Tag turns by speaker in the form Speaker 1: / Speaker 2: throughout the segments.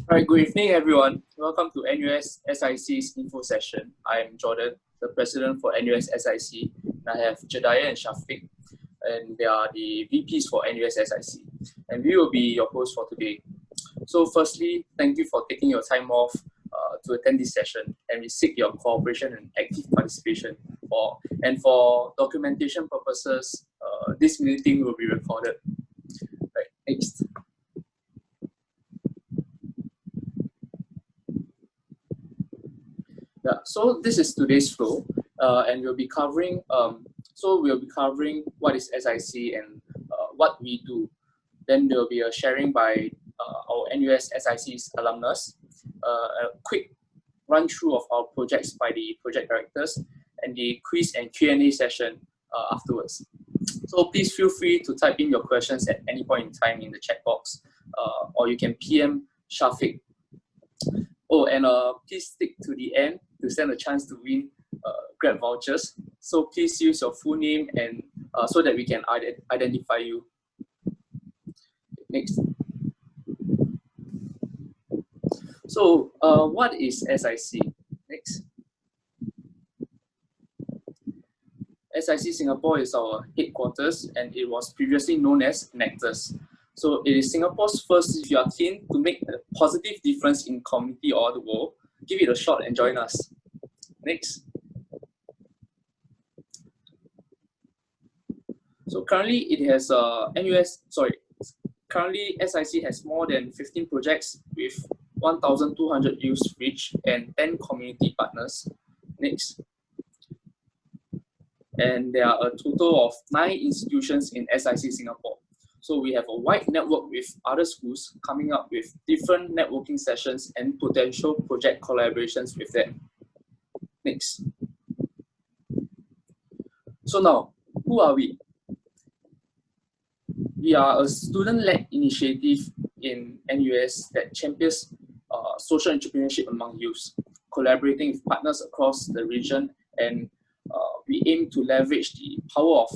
Speaker 1: All right, good evening, everyone. Welcome to NUS SIC's info session. I'm Jordan, the president for NUS SIC. And I have Jediah and Shafiq, and they are the VPs for NUS SIC. And we will be your hosts for today. So firstly, thank you for taking your time off to attend this session, and we seek your cooperation and active participation. For documentation purposes, this meeting will be recorded. Right, next. Yeah, so this is today's flow, and we'll be covering. We'll be covering what is SIC and what we do. Then there will be a sharing by our NUS SIC's alumnus, a quick run through of our projects by the project directors, and the quiz and Q&A session afterwards. So please feel free to type in your questions at any point in time in the chat box, or you can PM Shafiq. Oh, and please stick to the end to stand a chance to win Grab vouchers. So please use your full name and so that we can identify you. Next. So what is SIC? Next. SIC Singapore is our headquarters, and it was previously known as NECTUS. So it is Singapore's first. If you are keen to make a positive difference in community or the world, give it a shot and join us. Next. So currently it has currently SIC has more than 15 projects with 1,200 youths reach and 10 community partners. Next. And there are a total of 9 institutions in SIC Singapore. So we have a wide network with other schools coming up with different networking sessions and potential project collaborations with them. Next. So now, who are we? We are a student-led initiative in NUS that champions social entrepreneurship among youths, collaborating with partners across the region, and we aim to leverage the power of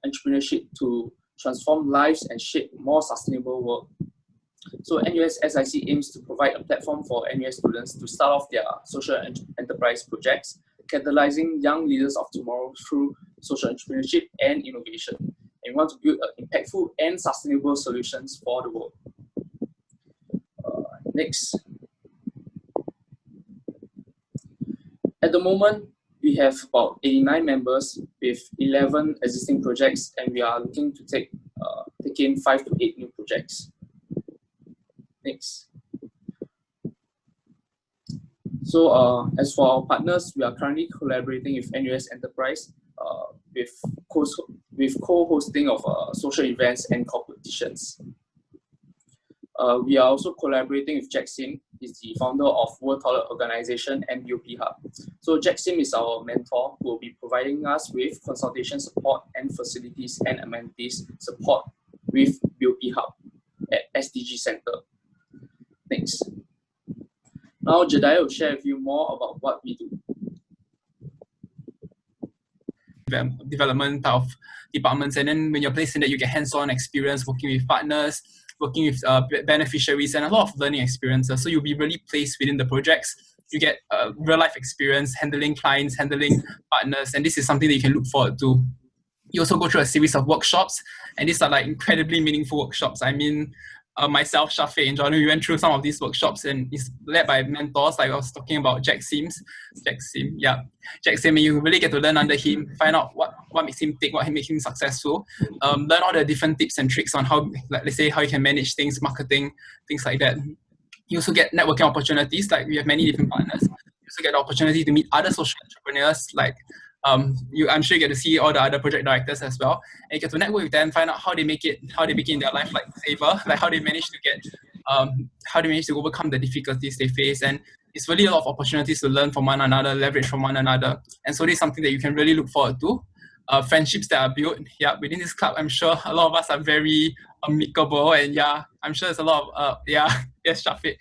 Speaker 1: entrepreneurship to transform lives and shape more sustainable world. So NUS SIC aims to provide a platform for NUS students to start off their social enterprise projects, catalyzing young leaders of tomorrow through social entrepreneurship and innovation. And we want to build impactful and sustainable solutions for the world. Next. At the moment, we have about 89 members with 11 existing projects, and we are looking to take in 5 to 8 new projects. Next. So as for our partners, we are currently collaborating with NUS Enterprise with co-hosting of social events and competitions. We are also collaborating with Jack Sim. He's the founder of World Toilet Organization and BOP Hub. So Jack Sim is our mentor who will be providing us with consultation support and facilities and amenities support with BOP Hub at SDG Center. Next. Now Jediah will share with you more about what we do.
Speaker 2: Development of departments, and then when you're placed in that, you get hands-on experience working with partners, working with beneficiaries, and a lot of learning experiences. So you'll be really placed within the projects. You get real-life experience handling clients, handling partners, and this is something that you can look forward to. You also go through a series of workshops, and these are like incredibly meaningful workshops. I mean, myself, Shafiq, and Jordan, we went through some of these workshops, and it's led by mentors, like I was talking about Jack Sim, and you really get to learn under him, find out what makes him tick, what makes him successful, learn all the different tips and tricks on how, like, let's say, how you can manage things, marketing, things like that. You also get networking opportunities, like we have many different partners. You also get the opportunity to meet other social entrepreneurs, like I'm sure you get to see all the other project directors as well, and you get to network with them, find out how they make it in their life like saver, like how they manage to overcome the difficulties they face. And it's really a lot of opportunities to learn from one another, leverage from one another, and so this is something that you can really look forward to. Friendships that are built, within this club. I'm sure a lot of us are very amicable, and I'm sure there's a lot of yes, Shafiq,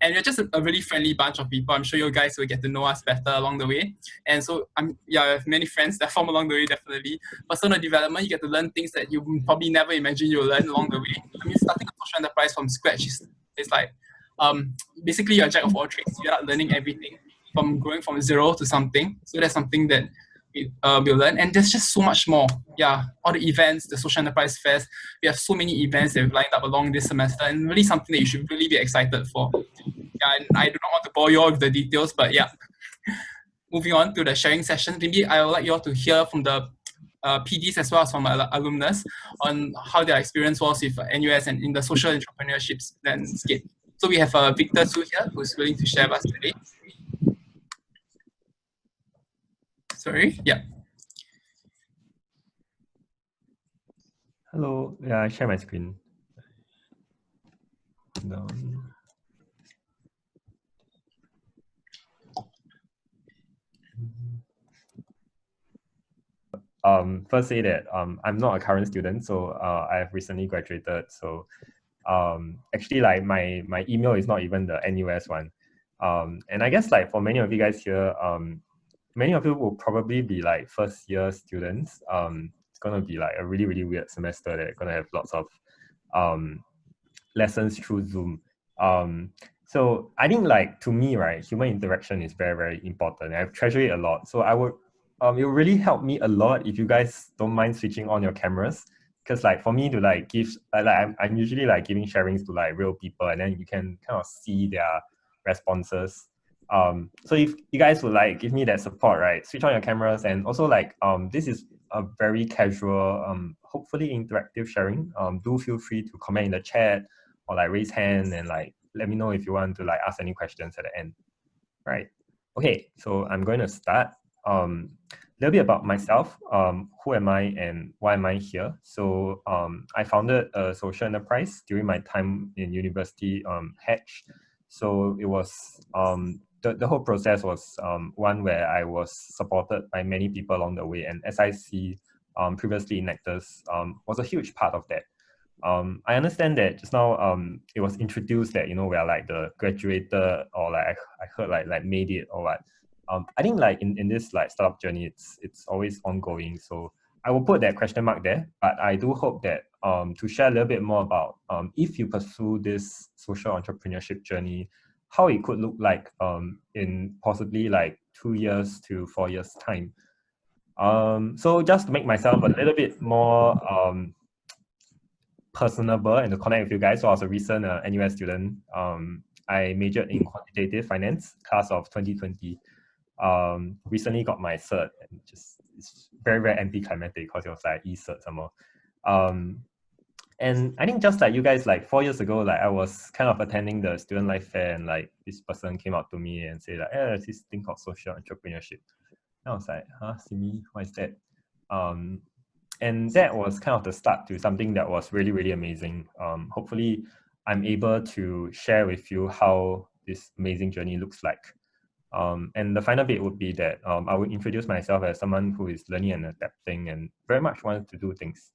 Speaker 2: and we're just a really friendly bunch of people. I'm sure you guys will get to know us better along the way, and so I have many friends that form along the way. Definitely, personal development, you get to learn things that you probably never imagined you'll learn along the way. I mean, starting a social enterprise from scratch is like basically you're a jack of all trades. You're not learning everything from growing from zero to something. So that's something that we'll learn. And there's just so much more. Yeah, all the events, the social enterprise fairs. We have so many events that we've lined up along this semester, and really something that you should really be excited for. Yeah, and I do not want to bore you all with the details, but yeah. Moving on to the sharing session, maybe I would like you all to hear from the PDs as well as from alumnus on how their experience was with NUS and in the social entrepreneurship landscape. So we have Victor Su here, who's willing to share with us today. Sorry, yeah.
Speaker 3: Hello, yeah, I share my screen. Down. First say that I'm not a current student, so I have recently graduated. So actually, like my email is not even the NUS one. And I guess like for many of you guys here, many of you will probably be like first year students. It's gonna be like a really weird semester. They're gonna have lots of lessons through Zoom. So I think like to me, right, human interaction is very important. I treasure it a lot. So I would it will really help me a lot if you guys don't mind switching on your cameras, because like for me to like give I'm usually like giving sharings to like real people, and then you can kind of see their responses. So if you guys would like give me that support, right, switch on your cameras, and also like this is a very casual hopefully interactive sharing. Do feel free to comment in the chat or like raise hand and like let me know if you want to like ask any questions at the end. Right. Okay, so I'm going to start. A little bit about myself. Who am I and why am I here? So I founded a social enterprise during my time in university, Hatch. So it was the whole process was one where I was supported by many people along the way, and SIC, previously enactors, was a huge part of that. I understand that just now it was introduced that, you know, we are like the graduated, or like I heard like made it or what. I think like in this like startup journey, it's always ongoing. So I will put that question mark there, but I do hope that to share a little bit more about if you pursue this social entrepreneurship journey, how it could look like in possibly like 2 years to 4 years time. So just to make myself a little bit more personable and to connect with you guys. So I was a recent NUS student. I majored in quantitative finance, class of 2020. Recently got my cert, and just it's very anticlimactic because it was like e-cert some more. And I think just like you guys, like 4 years ago, like I was kind of attending the student life fair, and like this person came up to me and said like, "Hey, there's this thing called social entrepreneurship." And I was like, "Huh, Simi, what is that?" And that was kind of the start to something that was really amazing. Hopefully, I'm able to share with you how this amazing journey looks like. And the final bit would be that I would introduce myself as someone who is learning and adapting and very much wants to do things.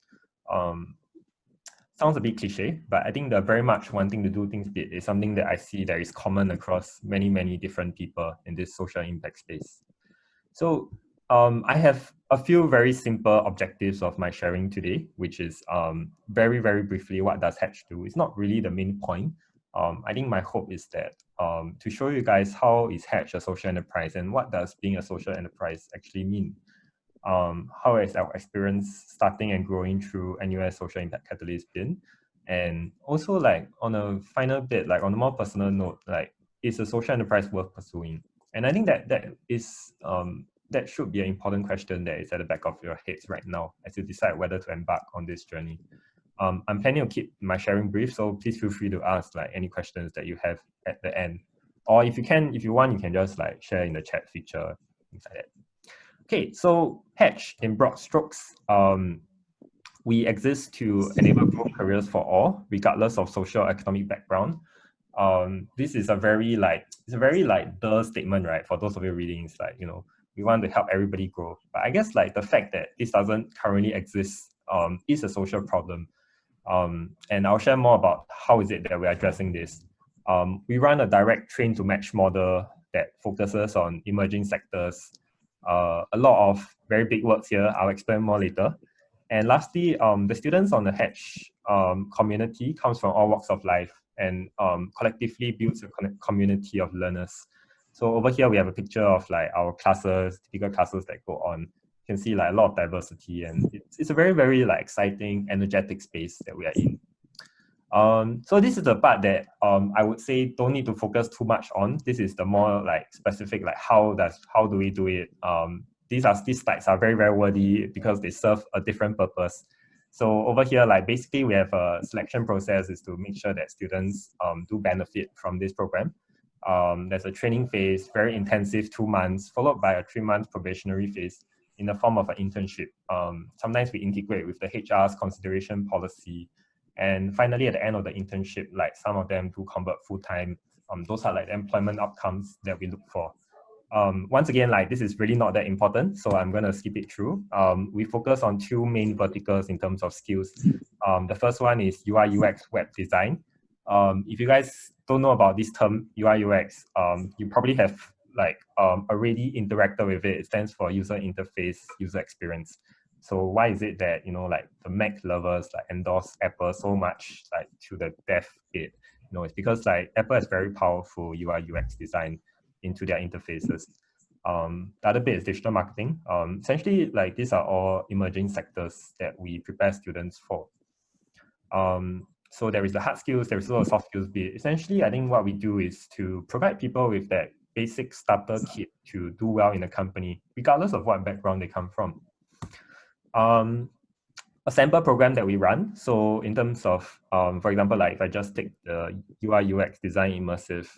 Speaker 3: Sounds a bit cliche, but I think the very much wanting to do things bit is something that I see that is common across many different people in this social impact space. So I have a few very simple objectives of my sharing today, which is very briefly, what does Hatch do? It's not really the main point. I think my hope is that to show you guys how is Hatch a social enterprise and what does being a social enterprise actually mean. How has our experience starting and growing through NUS Social Impact Catalyst been? And also like on a final bit, like on a more personal note, like is a social enterprise worth pursuing? And I think that is that should be an important question that is at the back of your heads right now as you decide whether to embark on this journey. I'm planning to keep my sharing brief, so please feel free to ask like any questions that you have at the end. Or if you want, you can just like share in the chat feature, things like that. Okay, so Hatch in broad strokes, we exist to enable growth careers for all, regardless of social economic background. This is a very like the statement, right? For those of you reading, it's like, you know, we want to help everybody grow. But I guess like the fact that this doesn't currently exist is a social problem. And I'll share more about how is it that we're addressing this. We run a direct train to match model that focuses on emerging sectors. A lot of very big words here. I'll explain more later. And lastly, the students on the Hatch community comes from all walks of life. and collectively builds a community of learners. So over here, we have a picture of like our classes, typical classes that go on. You can see like a lot of diversity, and it's a very, very like exciting, energetic space that we are in. So this is the part that I would say don't need to focus too much on. This is the more like specific, like how do we do it? These slides are very, very wordy because they serve a different purpose. So over here, like basically we have a selection process is to make sure that students do benefit from this program. There's a training phase, very intensive 2 months, followed by a 3-month probationary phase in the form of an internship. Sometimes we integrate with the HR's consideration policy. And finally, at the end of the internship, like some of them do convert full-time. Those are like the employment outcomes that we look for. Once again, like this is really not that important, so I'm going to skip it through. We focus on 2 main verticals in terms of skills. The first one is UI UX web design. If you guys don't know about this term, UI UX, you probably have like already interacted with it. It stands for user interface, user experience. So why is it that, you know, like the Mac lovers like endorse Apple so much, like to the death bit? You know, it's because like Apple has very powerful UI UX design into their interfaces. The other bit is digital marketing. Essentially, like these are all emerging sectors that we prepare students for. So there is the hard skills, there is also a soft skills bit. Essentially, I think what we do is to provide people with that basic starter kit to do well in a company, regardless of what background they come from. A sample program that we run. So in terms of, for example, like if I just take the UI UX design immersive,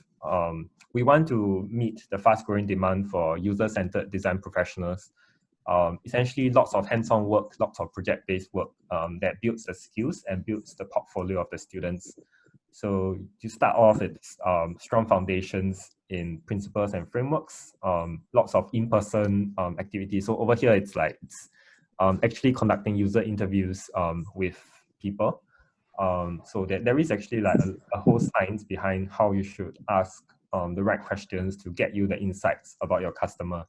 Speaker 3: we want to meet the fast growing demand for user-centered design professionals. Essentially lots of hands-on work, lots of project-based work that builds the skills and builds the portfolio of the students. So you start off with strong foundations in principles and frameworks, lots of in-person activities. So over here, it's like, actually conducting user interviews with people. So that there is actually like a whole science behind how you should ask the right questions to get you the insights about your customer.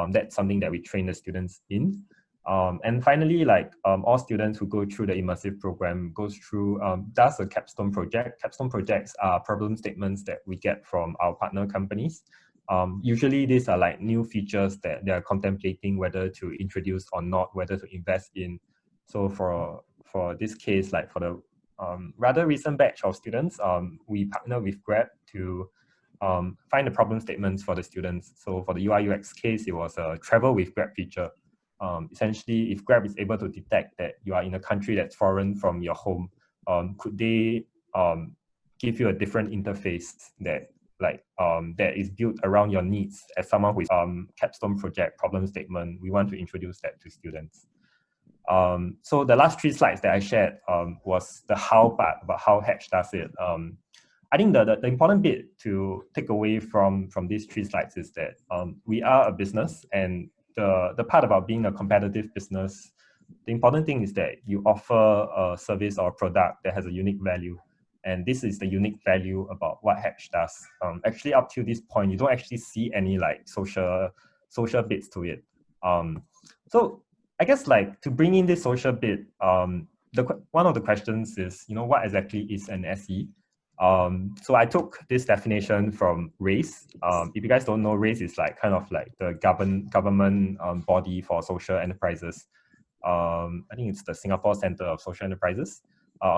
Speaker 3: That's something that we train the students in. And finally, like all students who go through the immersive program goes through, does a capstone project. Capstone projects are problem statements that we get from our partner companies. Usually these are like new features that they are contemplating whether to introduce or not, whether to invest in. So for this case, like for the rather recent batch of students, we partner with Grab to find the problem statements for the students. So for the UI UX case, it was a travel with Grab feature. Essentially, if Grab is able to detect that you are in a country that's foreign from your home, could they give you a different interface that that is built around your needs as someone who is capstone project problem statement? We want to introduce that to students. So the last 3 slides that I shared was the how part about how Hatch does it. I think the important bit to take away from these 3 slides is that we are a business, and the part about being a competitive business, the important thing is that you offer a service or a product that has a unique value. And this is the unique value about what Hatch does. Actually, up to this point, you don't actually see any like social bits to it. So I guess like to bring in this social bit, one of the questions is, you know, what exactly is an SE? So I took this definition from RACE. If you guys don't know, RACE is like kind of like the government body for social enterprises. I think it's the Singapore Center of Social Enterprises.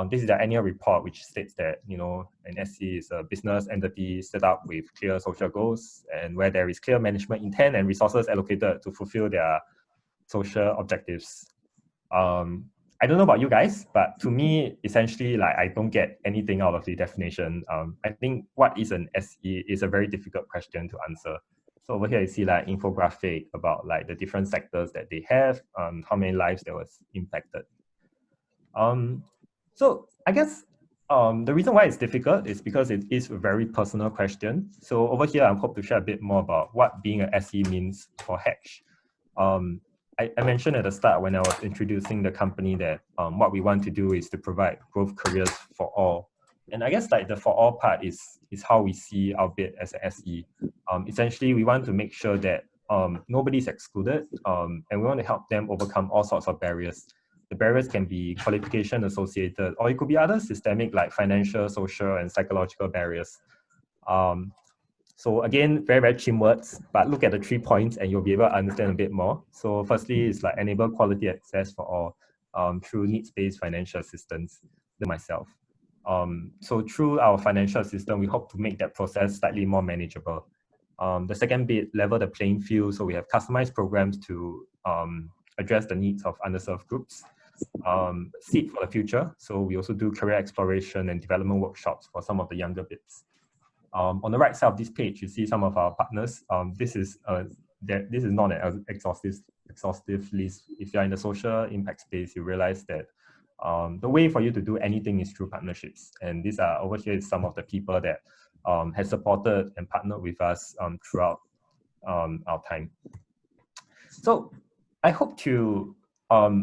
Speaker 3: This is the annual report, which states that, you know, an SE is a business entity set up with clear social goals and where there is clear management intent and resources allocated to fulfill their social objectives. I don't know about you guys, but to me, essentially, like I don't get anything out of the definition. I think what is an SE is a very difficult question to answer. So over here, you see like infographic about like the different sectors that they have, how many lives that was impacted. So I guess the reason why it's difficult is because it is a very personal question. So over here, I hope to share a bit more about what being an SE means for Hatch. I mentioned at the start when I was introducing the company that what we want to do is to provide growth careers for all. And I guess like the for all part is how we see our bit as a SE. Essentially, we want to make sure that nobody's excluded, and we want to help them overcome all sorts of barriers. The barriers can be qualification associated, or it could be other systemic like financial, social, and psychological barriers. So again, very, very chim words, but look at the 3 points and you'll be able to understand a bit more. So firstly, it's like enable quality access for all through needs-based financial assistance to myself. So through our financial system, we hope to make that process slightly more manageable. The second bit, level the playing field. So we have customized programs to address the needs of underserved groups. Seed for the future. So we also do career exploration and development workshops for some of the younger bits. On the right side of this page, you see some of our partners. This is not an exhaustive list. If you're in the social impact space, you realize that the way for you to do anything is through partnerships. And these are over here is some of the people that has supported and partnered with us throughout our time. So I hope to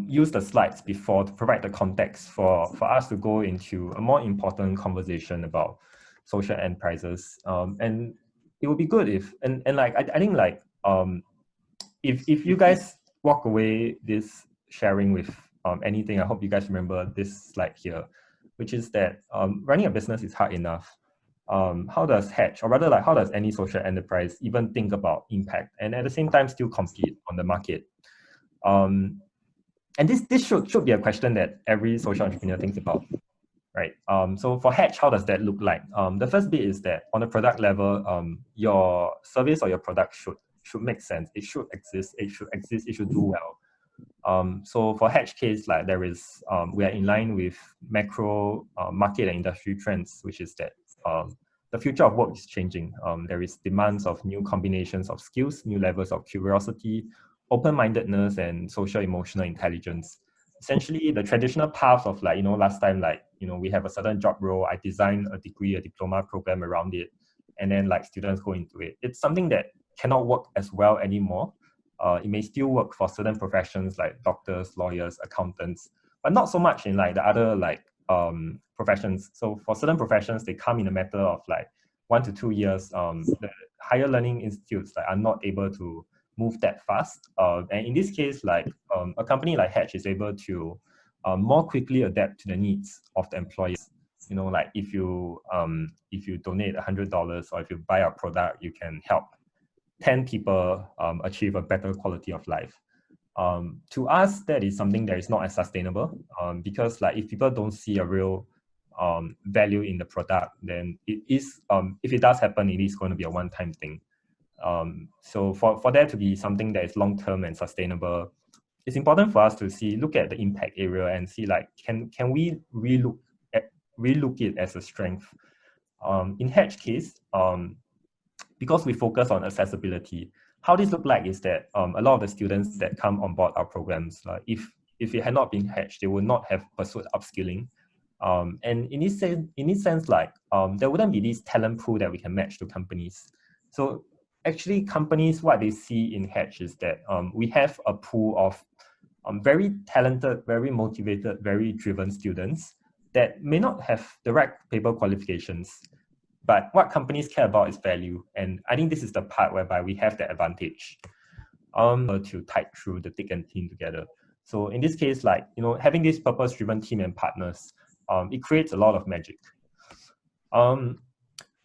Speaker 3: use the slides before to provide the context for us to go into a more important conversation about social enterprises. And it would be good if, and like, I think like, if you guys walk away this sharing with anything, I hope you guys remember this slide here, which is that running a business is hard enough. How does Hatch, or rather like how does any social enterprise even think about impact and at the same time still compete on the market? And this should be a question that every social entrepreneur thinks about, right? So for Hatch, how does that look like? The first bit is that on a product level, your service or your product should make sense. It should exist. It should do well. So for Hatch case, like there is, we are in line with macro market and industry trends, which is that the future of work is changing. There is demands of new combinations of skills, new levels of curiosity, open-mindedness, and social emotional intelligence. Essentially, the traditional path of like, last time, like, we have a certain job role, I design a degree, a diploma program around it, and then like students go into it. It's something that cannot work as well anymore. It may still work for certain professions like doctors, lawyers, accountants, but not so much in like the other like professions. So for certain professions, they come in a matter of like 1 to 2 years. The higher learning institutes like, are not able to move that fast. And in this case, like a company like Hatch is able to more quickly adapt to the needs of the employers. Like if you donate $100 or if you buy a product, you can help 10 people achieve a better quality of life. To us, that is something that is not as sustainable because like if people don't see a real value in the product, then it is, if it does happen, it is going to be a one-time thing. So for there to be something that is long-term and sustainable, it's important for us to look at the impact area and see like, can we relook it as a strength? In Hatch case, because we focus on accessibility, how this look like is that a lot of the students that come on board our programs, if it had not been Hatch, they would not have pursued upskilling. And in this sense, like there wouldn't be this talent pool that we can match to companies. So actually, companies, what they see in Hatch is that we have a pool of very talented, very motivated, very driven students that may not have the right paper qualifications. But what companies care about is value. And I think this is the part whereby we have the advantage to tide through the thick and thin together. So in this case, like, having this purpose-driven team and partners, it creates a lot of magic.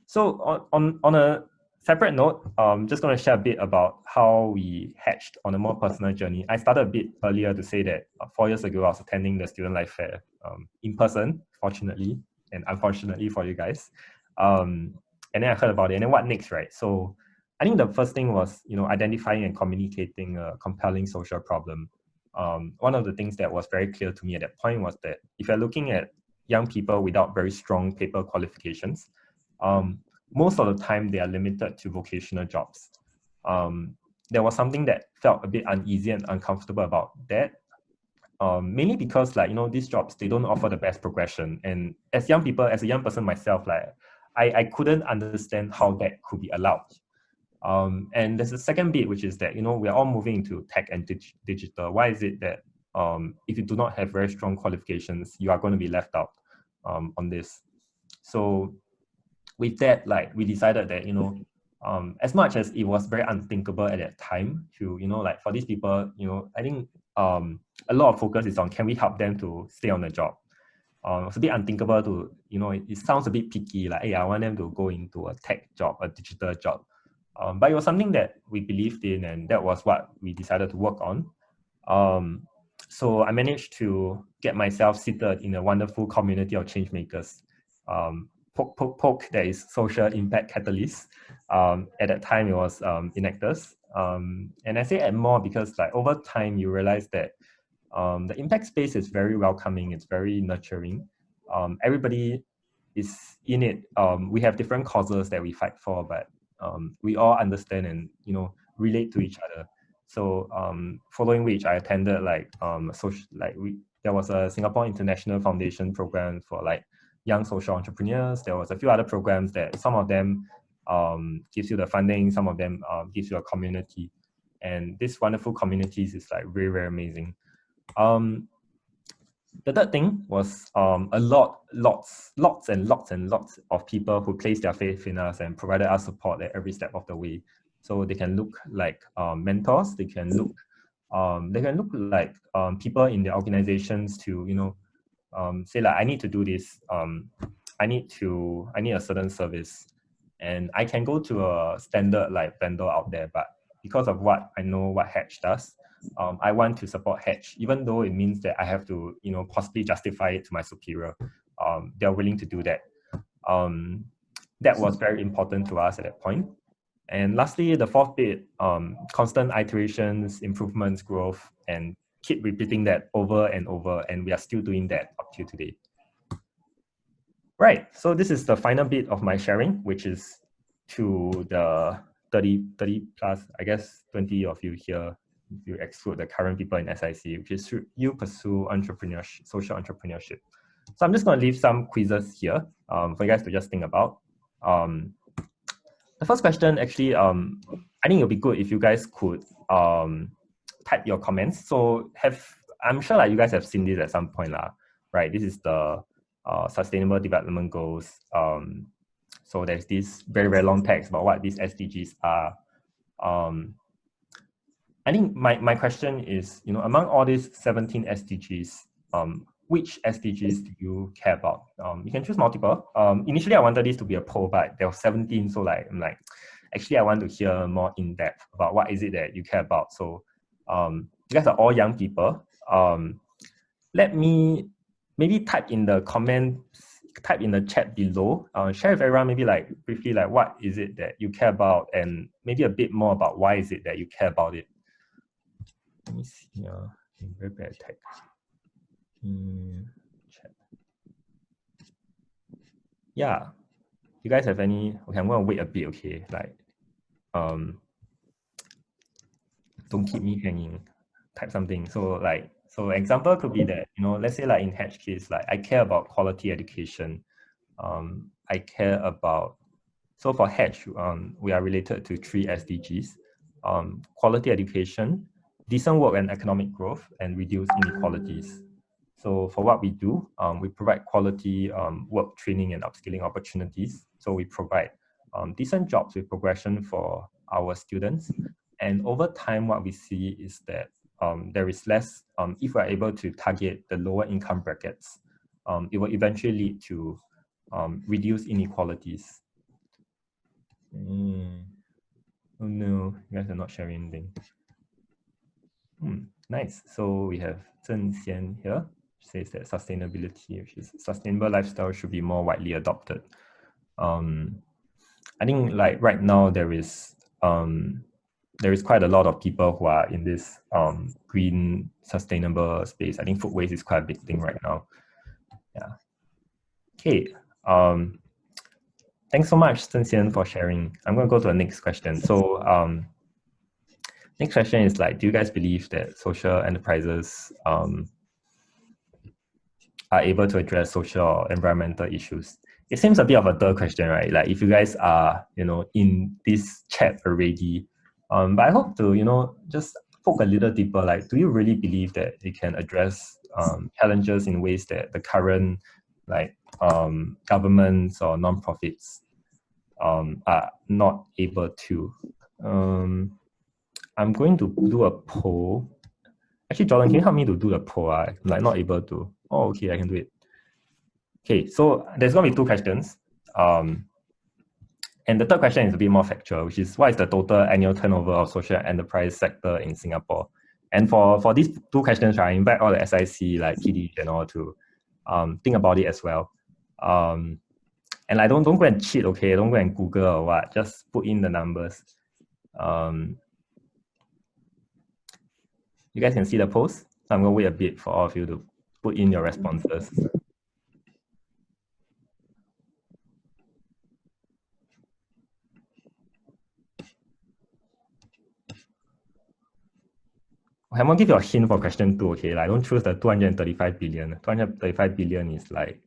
Speaker 3: So on a separate note, just going to share a bit about how we hatched on a more personal journey. I started a bit earlier to say that 4 years ago, I was attending the Student Life Fair in person, fortunately, and unfortunately for you guys. And then I heard about it, and then what next, right? So I think the first thing was, identifying and communicating a compelling social problem. One of the things that was very clear to me at that point was that if you're looking at young people without very strong paper qualifications, most of the time they are limited to vocational jobs. There was something that felt a bit uneasy and uncomfortable about that. Mainly because these jobs, they don't offer the best progression. And as young people, as a young person myself, I couldn't understand how that could be allowed. And there's a second bit, which is that, we're all moving into tech and digital. Why is it that if you do not have very strong qualifications, you are going to be left out on this? So with that, we decided that, as much as it was very unthinkable at that time to, like for these people, I think a lot of focus is on, can we help them to stay on the job? It's a bit unthinkable to, it sounds a bit picky, like, hey, I want them to go into a tech job, a digital job. But it was something that we believed in, and that was what we decided to work on. So I managed to get myself seated in a wonderful community of change makers. Poke, that is social impact catalyst. At that time, it was enactors. And I say add more because, like, over time, you realize that the impact space is very welcoming. It's very nurturing. Everybody is in it. We have different causes that we fight for, but we all understand and relate to each other. So following which, I attended there was a Singapore International Foundation program for like young social entrepreneurs. There was a few other programs that some of them gives you the funding, some of them gives you a community, and this wonderful communities is like very, very amazing. The third thing was lots of people who placed their faith in us and provided us support at every step of the way. So they can look like mentors. They can look like people in their organizations to say like, I need to do this. I need a certain service, and I can go to a standard like vendor out there, but because of what I know what Hatch does, I want to support Hatch, even though it means that I have to, possibly justify it to my superior. They're willing to do that. That was very important to us at that point. And lastly, the fourth bit, constant iterations, improvements, growth, and keep repeating that over and over. And we are still doing that up to today. Right, so this is the final bit of my sharing, which is to the 30 plus, I guess 20 of you here, if you exclude the current people in SIC, which is you pursue entrepreneurship, social entrepreneurship. So I'm just going to leave some quizzes here for you guys to just think about. The first question, actually, I think it'll be good if you guys could type your comments. So I'm sure like you guys have seen this at some point, right? This is the Sustainable Development Goals. So there's this very, very long text about what these SDGs are. I think my question is, among all these 17 SDGs, which SDGs do you care about? You can choose multiple. Initially, I wanted this to be a poll, but there were 17, so I'm like, actually, I want to hear more in depth about what is it that you care about. So you guys are all young people. Let me maybe type in the comments, type in the chat below, share with everyone maybe like briefly like what is it that you care about, and maybe a bit more about why is it that you care about it. Let me see here. Very bad text. Chat. Yeah. You guys have any? Okay, I'm gonna wait a bit. Okay, like, don't keep me hanging. Type something. So example could be that let's say like in Hatch case, like I care about quality education. I care about. So for Hatch, we are related to 3 SDGs: quality education, decent work and economic growth, and reduce inequalities. So for what we do, we provide quality work training and upskilling opportunities. So we provide decent jobs with progression for our students. And over time, what we see is that there is less, if we're able to target the lower income brackets, it will eventually lead to reduced inequalities. Oh no, you guys are not sharing anything. Nice. So we have Zhen Xian here, which says that sustainability, which is sustainable lifestyle, should be more widely adopted. I think like right now there is quite a lot of people who are in this green sustainable space. I think food waste is quite a big thing right now. Yeah. Okay. Thanks so much, Zhen Xian, for sharing. I'm going to go to the next question. So next question is like, do you guys believe that social enterprises are able to address social or environmental issues? It seems a bit of a third question, right? Like if you guys are, in this chat already, but I hope to, just poke a little deeper. Like, do you really believe that it can address challenges in ways that the current like governments or non-profits are not able to. I'm going to do a poll. Actually, Jordan, can you help me to do the poll? I'm like not able to. Oh, okay, I can do it. Okay, so there's going to be two questions. And the third question is a bit more factual, which is what is the total annual turnover of social enterprise sector in Singapore? And for these two questions, I invite all the SIC, like PD and all to think about it as well. And like, don't go and cheat, okay? Don't go and Google or what. Just put in the numbers. You guys can see the post. So I'm going to wait a bit for all of you to put in your responses. I'm going to give you a hint for question 2, okay? Like, don't choose the 235 billion. 235 billion is like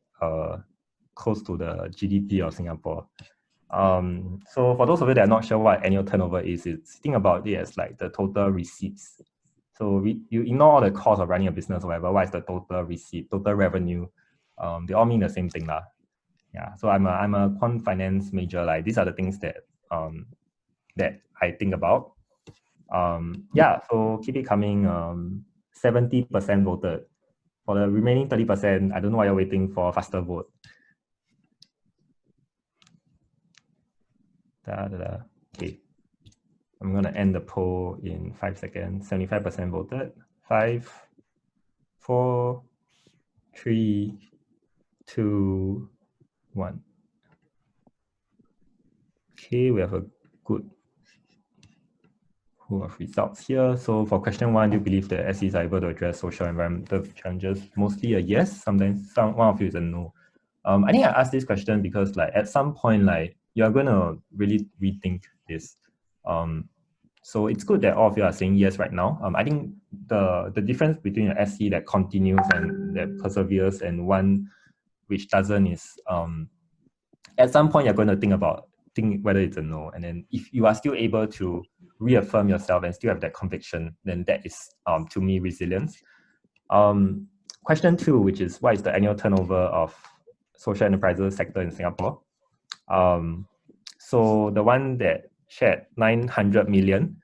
Speaker 3: close to the GDP of Singapore. So for those of you that are not sure what annual turnover is, think about it as like the total receipts. So you ignore all the cost of running a business or whatever. What is the total receipt, total revenue? They all mean the same thing, lah. Yeah. So I'm a quant finance major. Like, these are the things that that I think about. Yeah. So keep it coming. 70% voted. For the remaining 30%, I don't know why you're waiting for a faster vote. Okay. I'm going to end the poll in 5 seconds. 75% voted. 5, 4, 3, 2, 1. Okay, we have a good pool of results here. So for question 1, do you believe that SEs are able to address social and environmental challenges? Mostly a yes. Sometimes one of you is a no. I think I asked this question because like at some point, like you're going to really rethink this. So it's good that all of you are saying yes right now. I think the difference between an SE that continues and that perseveres and one which doesn't is at some point you're going to think whether it's a no. And then if you are still able to reaffirm yourself and still have that conviction, then that is to me resilience. Question 2, which is what is the annual turnover of social enterprises sector in Singapore? So the one that shared 900 million.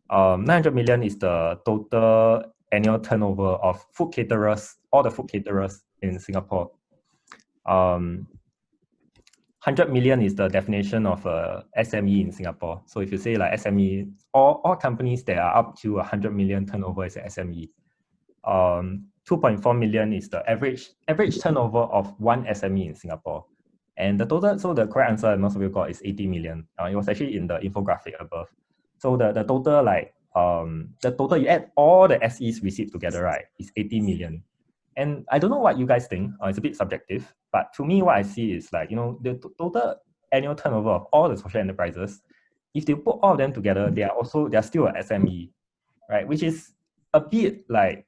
Speaker 3: 900 million is the total annual turnover of food caterers, all the food caterers in Singapore. 100 million is the definition of a SME in Singapore. So if you say like SME, all companies that are up to 100 million turnover is an SME. 2.4 million is the average turnover of one SME in Singapore. And the total, so the correct answer most of you got is 80 million. It was actually in the infographic above. So the total, like, you add all the SEs received together, right, is 80 million. And I don't know what you guys think. It's a bit subjective, but to me, what I see is like, the total annual turnover of all the social enterprises, if they put all of them together, they are still a SME, right? Which is a bit like,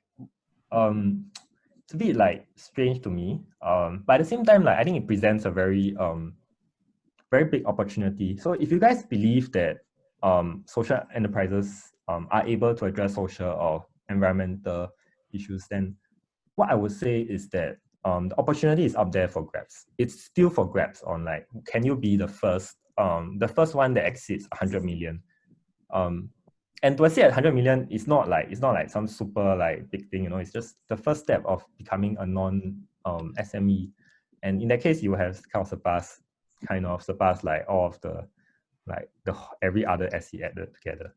Speaker 3: it's a bit like strange to me. But at the same time, like I think it presents a very big opportunity. So if you guys believe that social enterprises are able to address social or environmental issues, then what I would say is that the opportunity is up there for grabs. It's still for grabs on like, can you be the first one that exceeds 100 million? And to say at 100 million, it's not like some super like big thing, it's just the first step of becoming a non-SME. And in that case, you have kind of surpass like all of every other SE added together.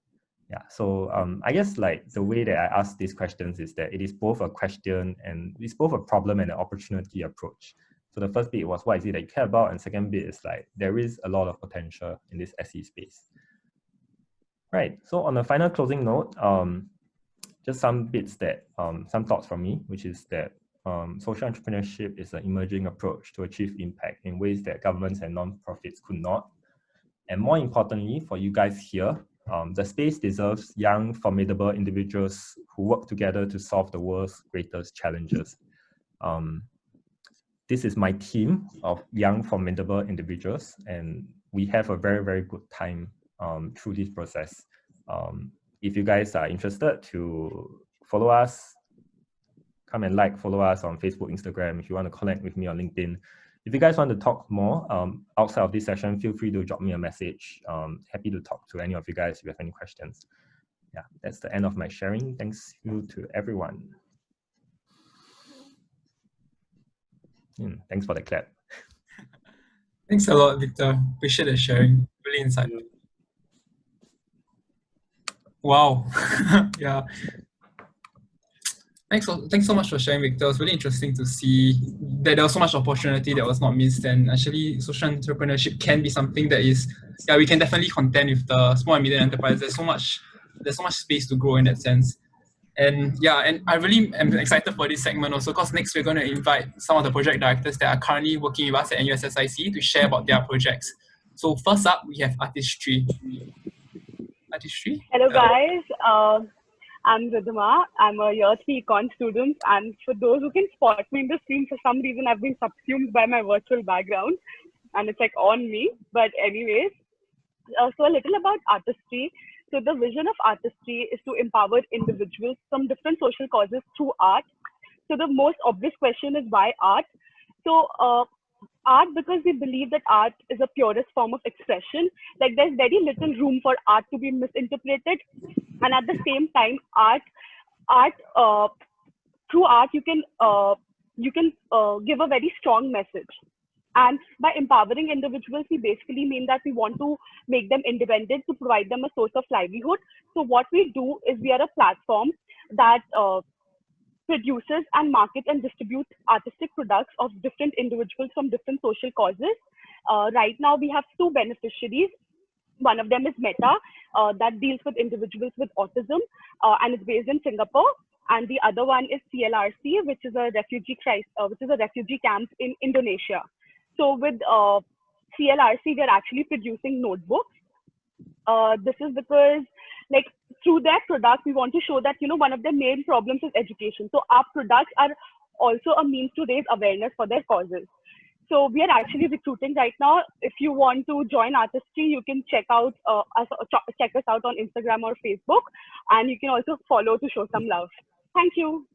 Speaker 3: Yeah, so I guess like the way that I ask these questions is that it is both a question and it's both a problem and an opportunity approach. So the first bit was what is it that you care about, and second bit is like there is a lot of potential in this SE space. Right. So on a final closing note, just some bits that some thoughts from me, which is that social entrepreneurship is an emerging approach to achieve impact in ways that governments and non-profits could not. And more importantly, for you guys here, the space deserves young, formidable individuals who work together to solve the world's greatest challenges. This is my team of young, formidable individuals, and we have a very, very good time through this process. If you guys are interested to follow us, come and follow us on Facebook, Instagram. If you want to connect with me on LinkedIn, If you guys want to talk more outside of this session, feel free to drop me a message. Happy to talk to any of you guys if you have any questions. Yeah, that's the end of my sharing. Thanks you to everyone. Thanks for the clap.
Speaker 2: Thanks a lot, Victor. Appreciate the sharing. Really insightful. Wow. Yeah. Thanks so much for sharing, Victor. It was really interesting to see that there was so much opportunity that was not missed, and actually social entrepreneurship can be something that is, yeah, we can definitely contend with the small and medium enterprise. There's so much space to grow in that sense. And yeah, and I really am excited for this segment also, because next we're going to invite some of the project directors that are currently working with us at NUSSIC to share about their projects. So first up, we have Artistry.
Speaker 4: Hello guys, I'm Ridhima. I'm a year 3 econ student, and for those who can spot me in the screen, for some reason I've been subsumed by my virtual background and it's like on me. But anyways, so a little about Artistry. So the vision of Artistry is to empower individuals from different social causes through art. So the most obvious question is why art? So art, because we believe that art is a purest form of expression. Like there's very little room for art to be misinterpreted, and at the same time, through art you can give a very strong message. And by empowering individuals, we basically mean that we want to make them independent, to provide them a source of livelihood. So what we do is we are a platform that produces and markets and distributes artistic products of different individuals from different social causes. Right now, we have 2 beneficiaries. One of them is Meta, that deals with individuals with autism, and it's based in Singapore. And the other one is CLRC, which is a refugee camp in Indonesia. So with CLRC, they're actually producing notebooks. This is because, like, through their product, we want to show that, you know, one of their main problems is education. So our products are also a means to raise awareness for their causes. So we are actually recruiting right now. If you want to join Artistry, you can check us out on Instagram or Facebook, and you can also follow to show some love. Thank you.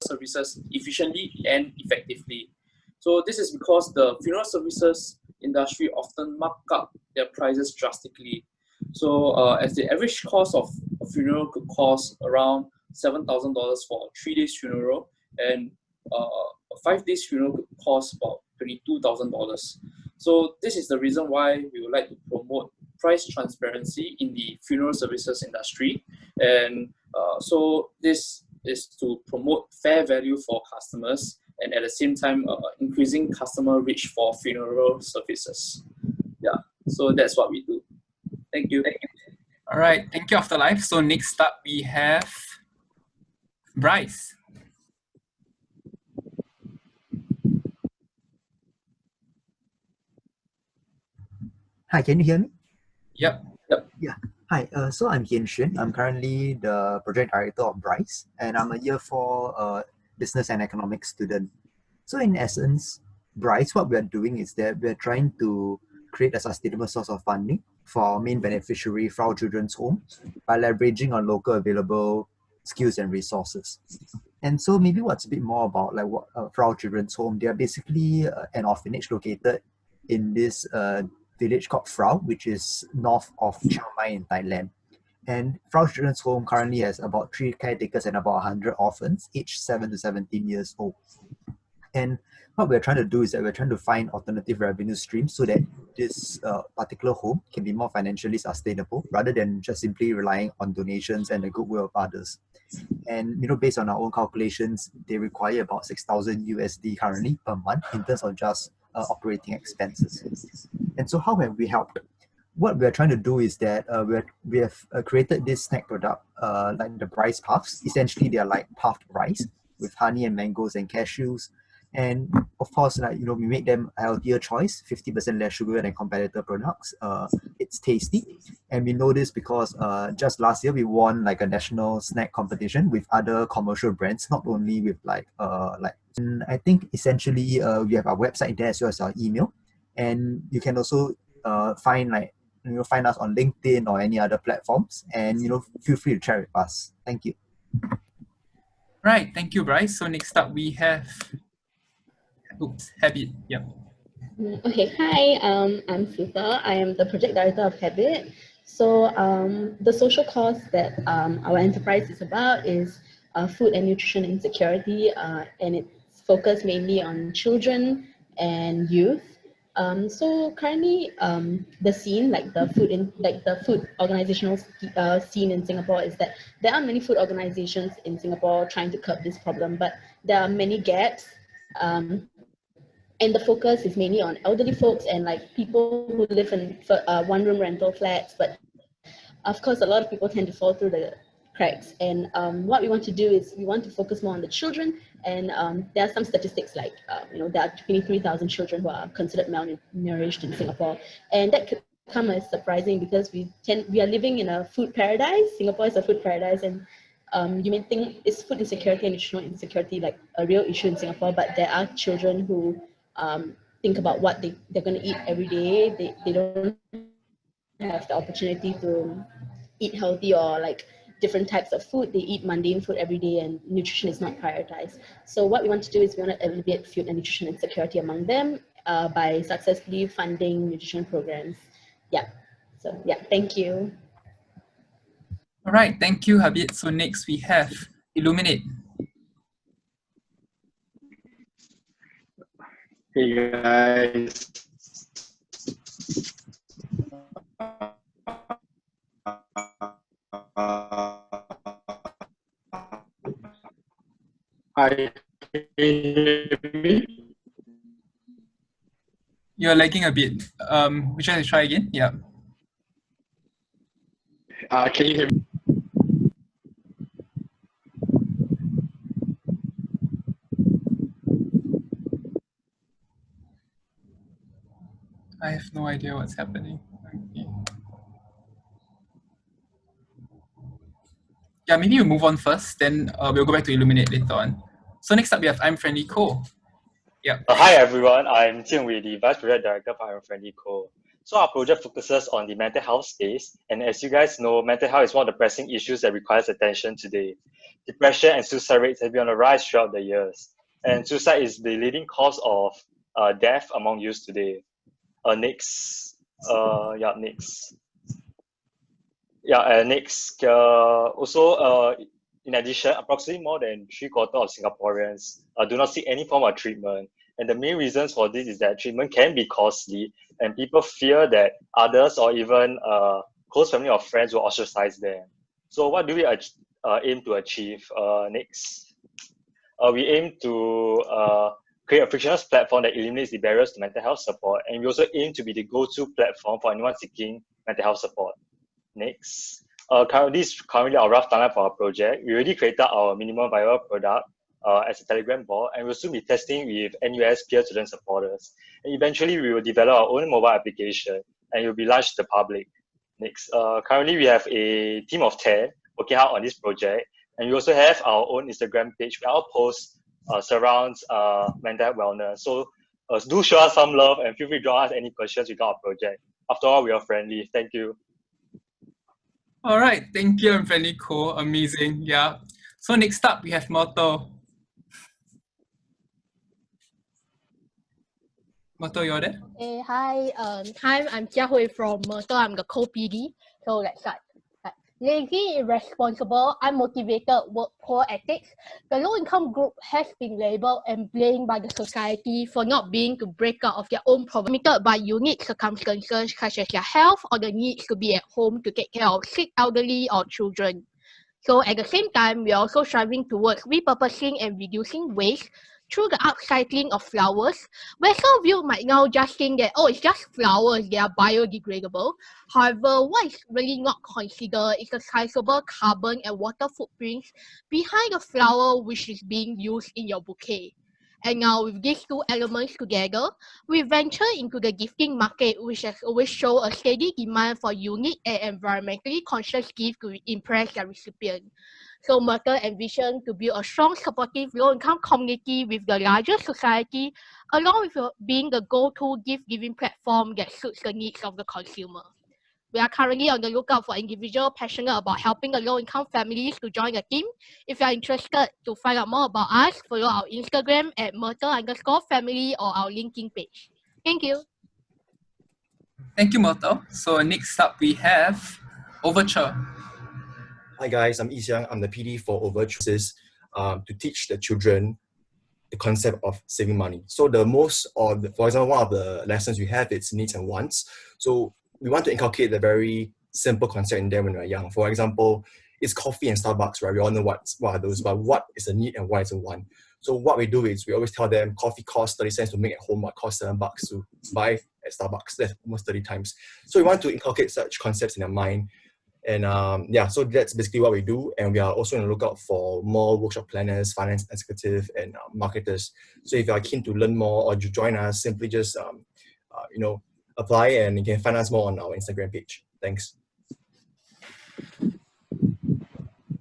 Speaker 1: Services efficiently and effectively. So this is because the funeral services industry often mark up their prices drastically. So as the average cost of a funeral could cost around $7,000 for a 3 days funeral, and a 5 days funeral could cost about $22,000. So this is the reason why we would like to promote price transparency in the funeral services industry. And so this is to promote fair value for customers, and at the same time increasing customer reach for funeral services. Yeah, so that's what we do. Thank you.
Speaker 2: All right, thank you, Afterlife. So next up we have Bryce.
Speaker 5: Hi, can you hear me?
Speaker 2: Yep.
Speaker 5: Yeah. Hi, so I'm Hian Xuan. I'm currently the project director of Bryce, and I'm a year 4 business and economics student. So in essence, Bryce, what we're doing is that we're trying to create a sustainable source of funding for our main beneficiary, Frau Children's Home, by leveraging on local available skills and resources. And so maybe what's a bit more about like what Frau Children's Home, they are basically an orphanage located in this village called Frau, which is north of Chiang Mai in Thailand. And Frau Children's Home currently has about 3 caretakers and about 100 orphans, aged 7 to 17 years old. And what we're trying to do is that we're trying to find alternative revenue streams so that this particular home can be more financially sustainable rather than just simply relying on donations and the goodwill of others. And, you know, based on our own calculations, they require about 6,000 USD currently per month in terms of just operating expenses. And so how have we helped? What we're trying to do is that we have created this snack product like the rice puffs. Essentially, they are like puffed rice with honey and mangoes and cashews. And of course, like, you know, we make them a healthier choice, 50% less sugar than competitor products. It's tasty. And we know this because just last year we won like a national snack competition with other commercial brands, not only with and I think essentially we have our website there as well as our email. And you can also find like find us on LinkedIn or any other platforms, and feel free to share with us. Thank you.
Speaker 2: Right, thank you, Bryce. So next up we have Habit. Yep.
Speaker 6: Okay, hi, I'm Susa. I am the project director of Habit. So the social cause that our enterprise is about is food and nutrition insecurity, and it's focused mainly on children and youth. So currently, the scene, like the food organizational scene in Singapore, is that there are many food organizations in Singapore trying to curb this problem, but there are many gaps. And the focus is mainly on elderly folks and like people who live in one-room rental flats. But of course, a lot of people tend to fall through the cracks. And what we want to do is we want to focus more on the children. And there are some statistics like, there are 23,000 children who are considered malnourished in Singapore. And that could come as surprising because we are living in a food paradise. Singapore is a food paradise, and you may think is food insecurity and nutritional insecurity like a real issue in Singapore, but there are children who think about what they're going to eat every day. They don't have the opportunity to eat healthy or like different types of food. They eat mundane food every day and nutrition is not prioritized. So what we want to do is we want to alleviate food and nutrition insecurity among them by successfully funding nutrition programs. Yeah. So yeah, thank you.
Speaker 2: All right, thank you, Habit. So next we have Illuminate.
Speaker 7: Hey guys. Hi, can you hear me?
Speaker 2: You're lagging a bit. We try to try again. Yeah.
Speaker 7: Can you hear me?
Speaker 2: I have no idea what's happening. Okay. Yeah, maybe we'll move on first, then we'll go back to Illuminate later on. So next up we have I'm Friendly Co. Yeah.
Speaker 8: Hi everyone, I'm Jian Wei, the Vice Project Director for I'm Friendly Co. So our project focuses on the mental health space, and as you guys know, mental health is one of the pressing issues that requires attention today. Depression and suicide rates have been on the rise throughout the years, and suicide is the leading cause of death among youth today. Next. In addition, approximately more than 3/4 of Singaporeans do not seek any form of treatment. And the main reasons for this is that treatment can be costly, and people fear that others or even close family or friends will ostracize them. So what do we aim to achieve? We aim to create a frictionless platform that eliminates the barriers to mental health support, and we also aim to be the go-to platform for anyone seeking mental health support. Next. This is currently our rough timeline for our project. We already created our minimum viable product as a Telegram bot, and we'll soon be testing with NUS peer-to-learn supporters. And eventually, we will develop our own mobile application, and it will be launched to the public. Next. Currently, we have a team of 10 working hard on this project, and we also have our own Instagram page where our posts surrounds mental health wellness. So do show us some love and feel free to draw us any questions regarding our project. After all, we are friendly. Thank you.
Speaker 2: All right, thank you, I'm Friendly Co. Amazing, yeah. So next up, we have Myrtle. Myrtle, you're there?
Speaker 9: Hey, hi, I'm Jia Hui from Myrtle. I'm the co-PD. So let's start. Lazy, irresponsible, unmotivated, work poor ethics. The low-income group has been labelled and blamed by the society for not being to break out of their own problem, limited by unique circumstances such as their health or the needs to be at home to take care of sick elderly or children. So at the same time, we are also striving towards repurposing and reducing waste through the upcycling of flowers, where some of you might now just think that, oh, it's just flowers, they are biodegradable. However, what is really not considered is the sizable carbon and water footprints behind the flower which is being used in your bouquet. And now with these two elements together, we venture into the gifting market, which has always shown a steady demand for unique and environmentally conscious gifts to impress their recipient. So Myrtle envisioned to build a strong, supportive, low-income community with the larger society, along with being the go-to gift-giving platform that suits the needs of the consumer. We are currently on the lookout for individuals passionate about helping the low-income families to join the team. If you are interested to find out more about us, follow our Instagram at Myrtle_family or our LinkedIn page. Thank you.
Speaker 2: Thank you, Myrtle. So next up we have Overture.
Speaker 10: Hi guys, I'm Yi-Xiang. I'm the PD for Overture, to teach the children the concept of saving money. So for example, one of the lessons we have is needs and wants. So we want to inculcate the very simple concept in them when they're young. For example, it's coffee and Starbucks, right? We all know what are those, but what is a need and what is a want? So what we do is we always tell them coffee costs 30 cents to make at home, what costs $7 to buy at Starbucks. That's almost 30 times. So we want to inculcate such concepts in their mind. And yeah, so that's basically what we do. And we are also on the lookout for more workshop planners, finance executive, and marketers. So if you are keen to learn more or to join us, simply just apply, and you can find us more on our Instagram page. Thanks.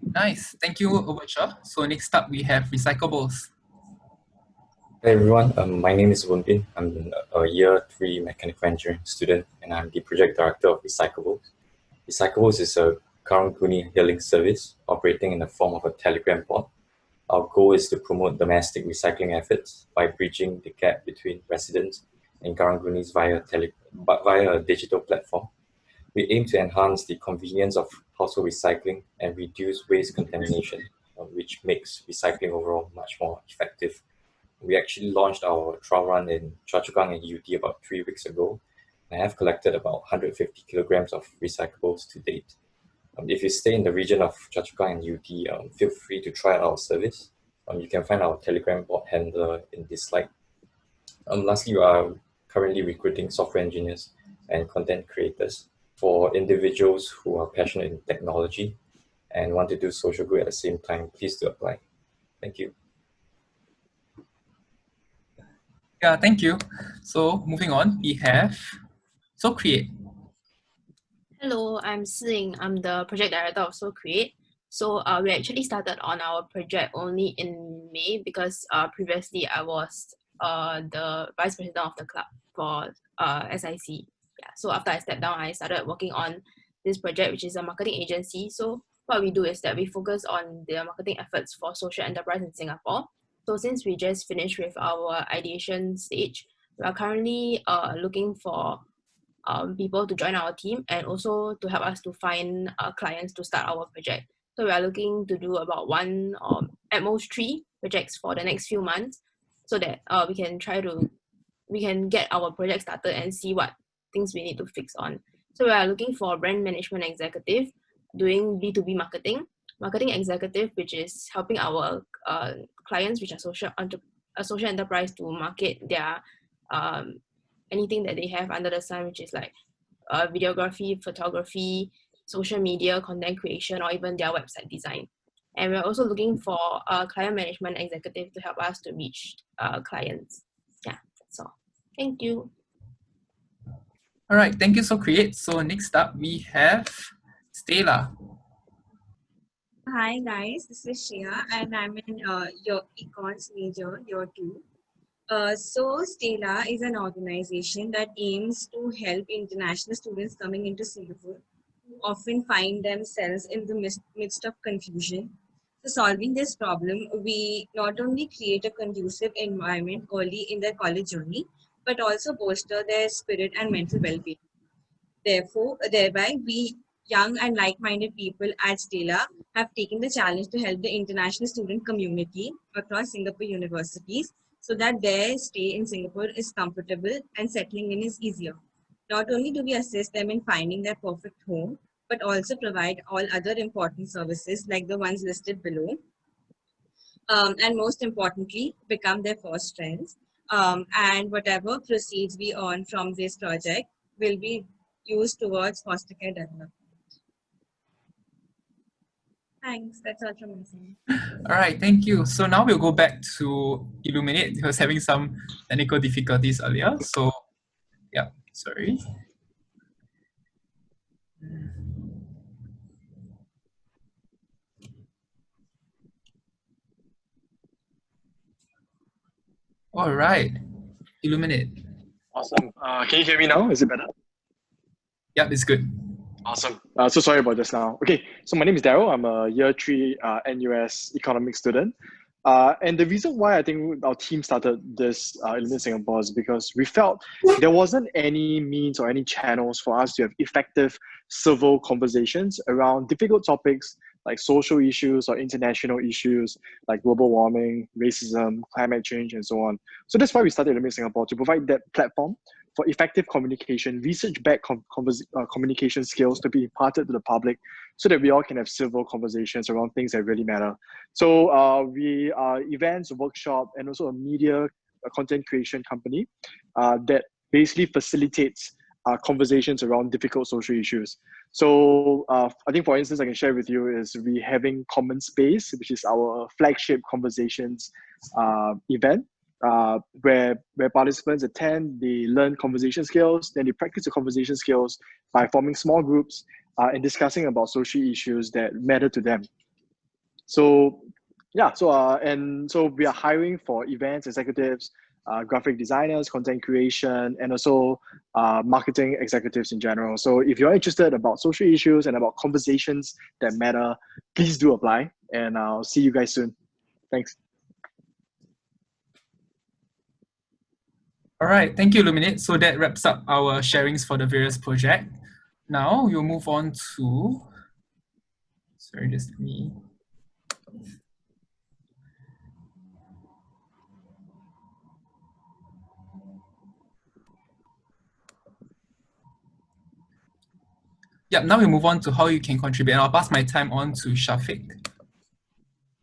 Speaker 2: Nice, thank you, Overture. So next up we have Recyclables.
Speaker 11: Hey everyone, my name is Woon Bin. I'm a year 3 mechanical engineering student, and I'm the project director of Recyclables. Recyclables is a Karang-Guni hailing service operating in the form of a telegram bot. Our goal is to promote domestic recycling efforts by bridging the gap between residents and Karang-Gunis via a digital platform. We aim to enhance the convenience of household recycling and reduce waste contamination, which makes recycling overall much more effective. We actually launched our trial run in Choa Chu Kang and UT about 3 weeks ago. I have collected about 150 kilograms of recyclables to date. If you stay in the region of Choa Chu Kang and UT, feel free to try out our service. You can find our Telegram bot handler in this slide. Lastly, we are currently recruiting software engineers and content creators for individuals who are passionate in technology and want to do social good at the same time. Please do apply. Thank you.
Speaker 2: Yeah, thank you. So moving on, we have SoCreate.
Speaker 12: Hello, I'm Si-Ying. I'm the project director of SoCreate. So we actually started on our project only in May because previously I was the vice president of the club for SIC. Yeah, so after I stepped down, I started working on this project, which is a marketing agency. So what we do is that we focus on the marketing efforts for social enterprise in Singapore. So since we just finished with our ideation stage, we are currently looking for people to join our team and also to help us to find clients to start our project. So we are looking to do about 1 or at most 3 projects for the next few months, so that we can get our project started and see what things we need to fix on. So we are looking for a brand management executive doing B2B marketing executive, which is helping our clients, which are social enterprise, to market their anything that they have under the sun, which is like videography, photography, social media, content creation, or even their website design. And we're also looking for a client management executive to help us to reach clients. Yeah, that's all. Thank you.
Speaker 2: All right, thank you, SoCreate. So next up, we have Stella.
Speaker 13: Hi guys, this is Shreya and I'm in your Econs major, year 2. So Stella is an organization that aims to help international students coming into Singapore who often find themselves in the midst of confusion. So solving this problem, we not only create a conducive environment early in their college journey, but also bolster their spirit and mental well-being. Thereby, we young and like-minded people at Stella have taken the challenge to help the international student community across Singapore universities so that their stay in Singapore is comfortable and settling in is easier. Not only do we assist them in finding their perfect home, but also provide all other important services like the ones listed below. And most importantly, become their first friends. And whatever proceeds we earn from this project will be used towards foster care development. Thanks, that's all from my side.
Speaker 2: All right, thank you. So now we'll go back to Illuminate. He was having some technical difficulties earlier. So yeah, sorry. All right, Illuminate.
Speaker 7: Awesome. Can you hear me now? Is it better?
Speaker 2: Yep, it's good.
Speaker 7: Awesome. So sorry about just now. Okay, so my name is Daryl. I'm a year 3 NUS economics student. And the reason why I think our team started this Illuminate Singapore is because we felt there wasn't any means or any channels for us to have effective civil conversations around difficult topics like social issues or international issues like global warming, racism, climate change, and so on. So that's why we started Illuminate Singapore, to provide that platform for effective communication, research-backed communication skills to be imparted to the public so that we all can have civil conversations around things that really matter. So we are events, workshop, and also a media content creation company that basically facilitates conversations around difficult social issues. So I think, for instance, I can share with you is we having Common Space, which is our flagship conversations event. Where participants attend, they learn conversation skills, then they practice the conversation skills by forming small groups and discussing about social issues that matter to them. So yeah, so we are hiring for events executives, graphic designers, content creation, and also marketing executives in general. So if you're interested about social issues and about conversations that matter, please do apply, and I'll see you guys soon. Thanks.
Speaker 2: All right, thank you, Illuminate. So that wraps up our sharings for the various projects. Now we'll move on to, sorry, just me. Yeah, now we move on to how you can contribute. And I'll pass my time on to Shafiq.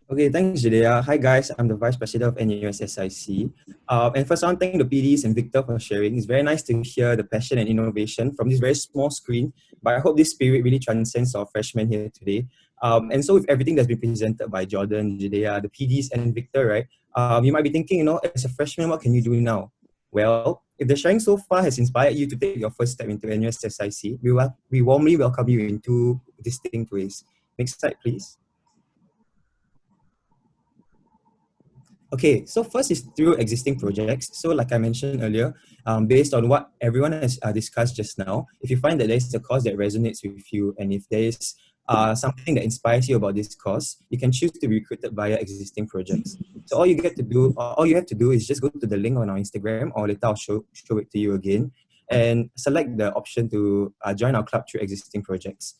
Speaker 14: Okay, thanks, Judea. Hi, guys. I'm the Vice President of NUSSIC. And first, I want to thank the PDs and Victor for sharing. It's very nice to hear the passion and innovation from this very small screen, but I hope this spirit really transcends our freshmen here today. And so with everything that's been presented by Jordan, Judea, the PDs, and Victor, right, you might be thinking, you know, as a freshman, what can you do now? Well, if the sharing so far has inspired you to take your first step into NUSSIC, we warmly welcome you in two distinct ways. Next slide, please. Okay, so first is through existing projects. So like I mentioned earlier, based on what everyone has discussed just now, if you find that there's a cause that resonates with you, and if there's something that inspires you about this cause, you can choose to be recruited via existing projects. So all you have to do is just go to the link on our Instagram, or later I'll show it to you again, and select the option to join our club through existing projects.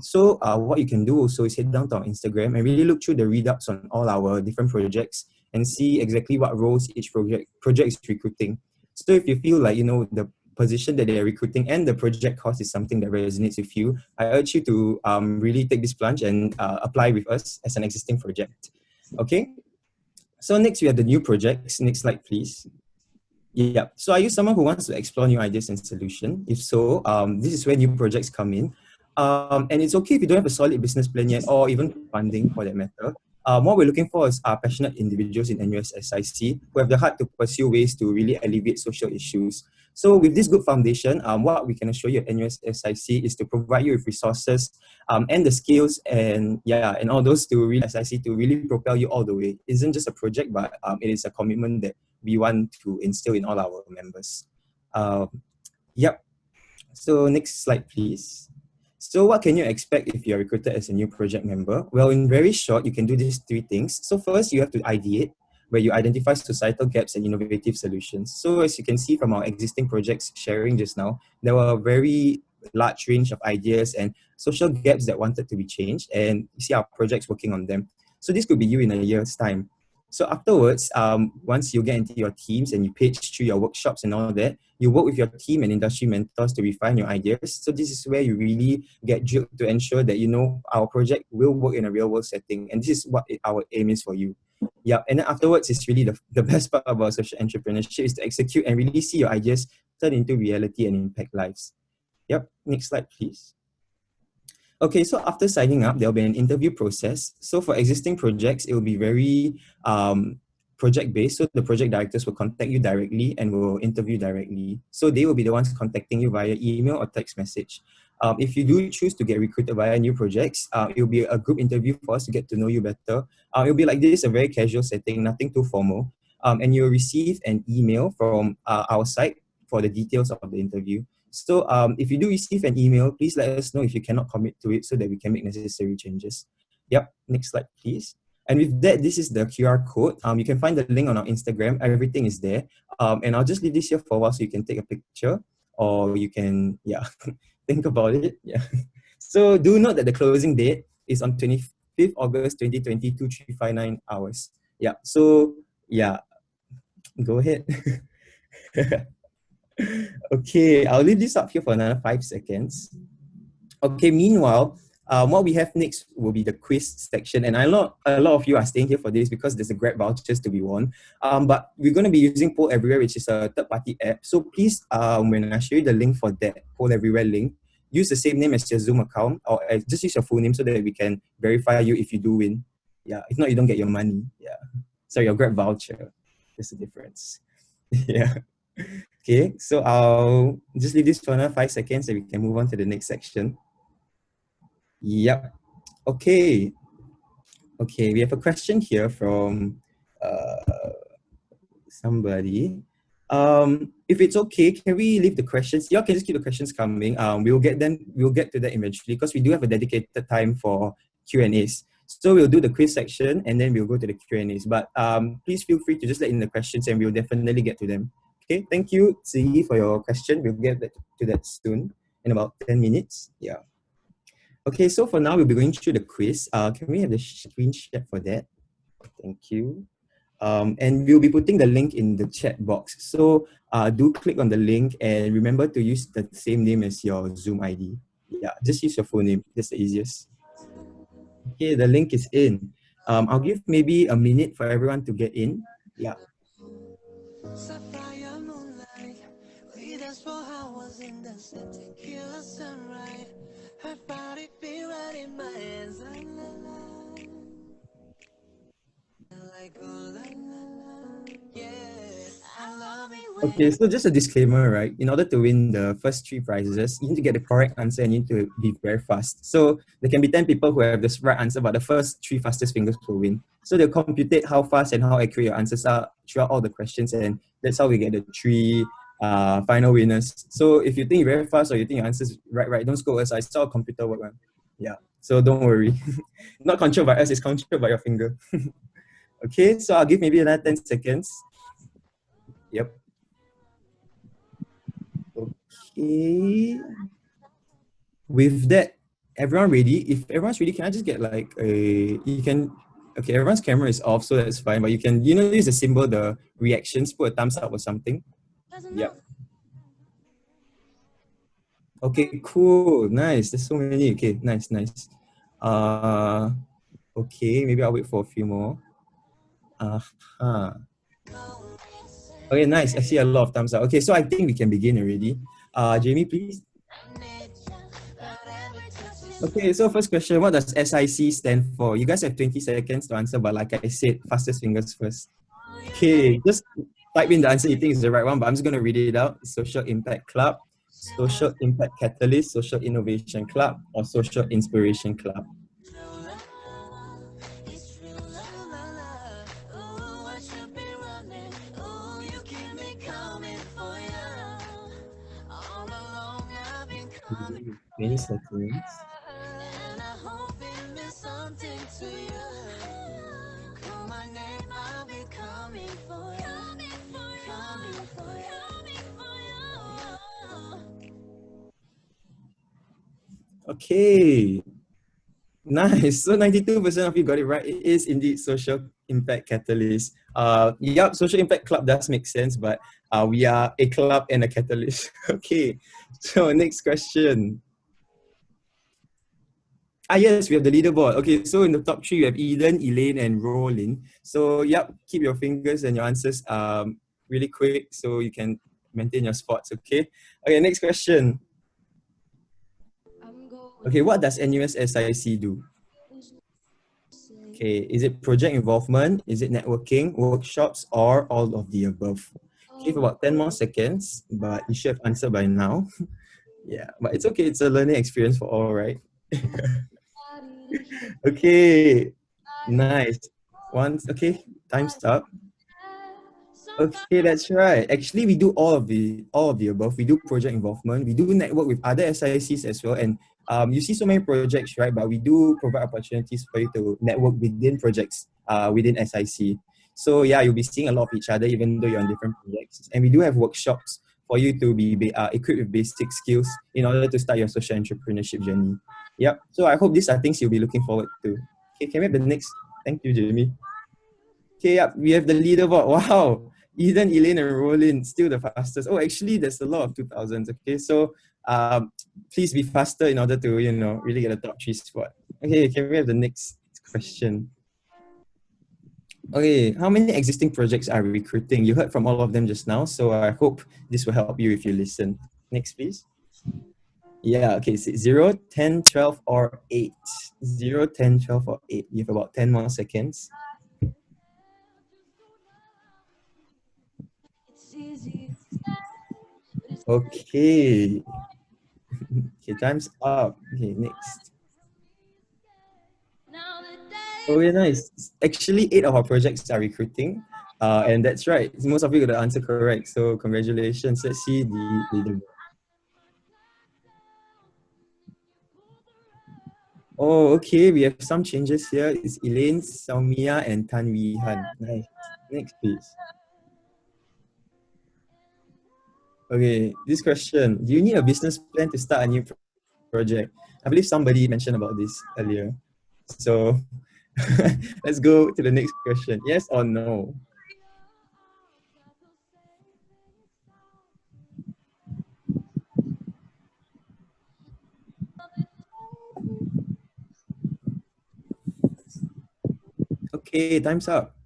Speaker 14: So what you can do also is head down to our Instagram and really look through the read-ups on all our different projects and see exactly what roles each project is recruiting. So if you feel like, you know, the position that they're recruiting and the project cost is something that resonates with you, I urge you to really take this plunge and apply with us as an existing project. Okay, so next we have the new projects. Next slide, please. Yeah, so are you someone who wants to explore new ideas and solutions? If so, this is where new projects come in. And it's okay if you don't have a solid business plan yet, or even funding for that matter. What we're looking for is passionate individuals in NUSSIC who have the heart to pursue ways to really alleviate social issues. So with this good foundation, what we can assure you at NUSSIC is to provide you with resources and the skills and all those to really SIC to really propel you all the way. It isn't just a project, but it is a commitment that we want to instill in all our members. Yep. So next slide, please. So what can you expect if you're recruited as a new project member? Well, in very short, you can do these three things. So first, you have to ideate, where you identify societal gaps and innovative solutions. So as you can see from our existing projects sharing just now, there were a very large range of ideas and social gaps that wanted to be changed, and you see our projects working on them. So this could be you in a year's time. So afterwards, once you get into your teams and you pitch through your workshops and all that, you work with your team and industry mentors to refine your ideas. So this is where you really get drilled to ensure that, you know, our project will work in a real world setting. And this is what our aim is for you. Yeah, and then afterwards, it's really the best part about social entrepreneurship is to execute and really see your ideas turn into reality and impact lives. Yep, next slide, please. Okay, so after signing up, there'll be an interview process. So for existing projects, it will be very project-based. So the project directors will contact you directly and will interview directly. So they will be the ones contacting you via email or text message. If you do choose to get recruited via new projects, it will be a group interview for us to get to know you better. It will be like this, a very casual setting, nothing too formal. And you'll receive an email from our site for the details of the interview. So if you do receive an email, please let us know if you cannot commit to it so that we can make necessary changes. Yep, next slide, please. And with that, this is the QR code. You can find the link on our Instagram. Everything is there. And I'll just leave this here for a while so you can take a picture, or you can, yeah, think about it. Yeah. So do note that the closing date is on 25th August 2020, 2359 hours. Yeah. So yeah, go ahead. Okay, I'll leave this up here for another 5 seconds. Okay, meanwhile, what we have next will be the quiz section, and a lot of you are staying here for this because there's a Grab vouchers to be won. But we're going to be using Poll Everywhere, which is a third-party app. So please, when I show you the link for that Poll Everywhere link, use the same name as your Zoom account, or just use your full name so that we can verify you if you do win. Yeah, if not, you don't get your money. Yeah, so your Grab voucher. There's the difference. Yeah. Okay, so I'll just leave this for another 5 seconds and we can move on to the next section. Yep. Okay. Okay, we have a question here from somebody. If it's okay, can we leave the questions? You can just keep the questions coming. We'll get to that eventually because we do have a dedicated time for Q&As. So we'll do the quiz section and then we'll go to the Q&As. But please feel free to just let in the questions and we'll definitely get to them. Okay, thank you, Ziyi, for your question. We'll get to that soon in about 10 minutes. Yeah. Okay, so for now, we'll be going through the quiz. Can we have the screen share for that? Thank you. And we'll be putting the link in the chat box. So do click on the link and remember to use the same name as your Zoom ID. Yeah, just use your full name. That's the easiest. Okay, the link is in. I'll give maybe a minute for everyone to get in. Yeah. Okay, so just a disclaimer, right? In order to win the first 3 prizes, you need to get the correct answer and you need to be very fast. So there can be 10 people who have the right answer, but the first 3 fastest fingers will win. So they'll computate how fast and how accurate your answers are throughout all the questions, and that's how we get the 3 final winners. So if you think you're very fast or you think your answers right, don't scold us. I saw a computer work one. Yeah, so don't worry. Not controlled by us, it's controlled by your finger. Okay, so I'll give maybe another 10 seconds. Yep. Okay. With that, everyone ready? If everyone's ready, can I just get like okay, everyone's camera is off, so that's fine, but you can, use the symbol, the reactions, put a thumbs up or something. Yep. Okay, cool, nice. There's so many. Okay, nice. Okay, maybe I'll wait for a few more. Okay, nice. I see a lot of thumbs up. Okay, so I think we can begin already. Jamie, please. Okay, so first question, what does SIC stand for? You guys have 20 seconds to answer, but like I said, fastest fingers first. Okay, just type in the answer you think is the right one, but I'm just going to read it out. Social Impact Club, Social Impact Catalyst, Social Innovation Club, or Social Inspiration Club. Many seconds. Okay, nice. So 92% of you got it right. It is indeed Social Impact Catalyst. Yep, Social Impact Club does make sense, but we are a club and a catalyst. Okay, so next question. Yes, we have the leaderboard. Okay, so in the top 3, you have Eden, Elaine, and Rolin. So, yep, keep your fingers and your answers really quick so you can maintain your spots, okay? Okay, next question. Okay, what does NUSSIC do? Okay, is it project involvement? Is it networking, workshops, or all of the above? Give about 10 more seconds, but you should have answered by now. Yeah, but it's okay. It's a learning experience for all, right? Okay, nice. Okay, time's up. Okay, that's right. Actually, we do all of the above. We do project involvement. We do network with other SICs as well. And you see so many projects, right? But we do provide opportunities for you to network within projects within SIC. So yeah, you'll be seeing a lot of each other, even though you're on different projects. And we do have workshops for you to be equipped with basic skills in order to start your social entrepreneurship journey. Yep. So I hope these are things you'll be looking forward to. Okay, can we have the next? Thank you, Jamie. Okay, yep, we have the leaderboard. Wow. Eden, Elaine, and Roland, still the fastest. Oh, actually, there's a lot of 2000s. Okay, so please be faster in order to, really get a top 3 spot. Okay, can we have the next question? Okay, how many existing projects are recruiting? You heard from all of them just now, so I hope this will help you if you listen. Next, please. Yeah, okay, so 0, 10, 12, or 8. 0, 10, 12, or 8. You have about 10 more seconds. Okay. Okay, time's up. Okay, next. Okay, nice. Actually, 8 of our projects are recruiting. And that's right. Most of you got the answer correct. So congratulations. Let's see the Oh, okay. We have some changes here. It's Elaine, Saumia, and Tan Wee Han. Nice. Next, please. Okay, this question. Do you need a business plan to start a new project? I believe somebody mentioned about this earlier. So let's go to the next question. Yes or no? Okay, time's up.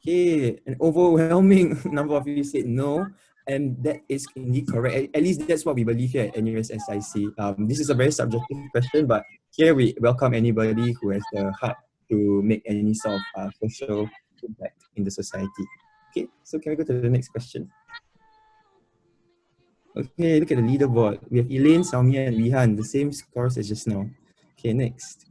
Speaker 14: Okay, an overwhelming number of you said no, and that is indeed correct. At least that's what we believe here at NUS SIC. This is a very subjective question, but here we welcome anybody who has the heart to make any sort of social impact in the society. Okay, so can we go to the next question? Okay, look at the leaderboard. We have Elaine, Saumia, and Wihan, the same scores as just now. Okay, next.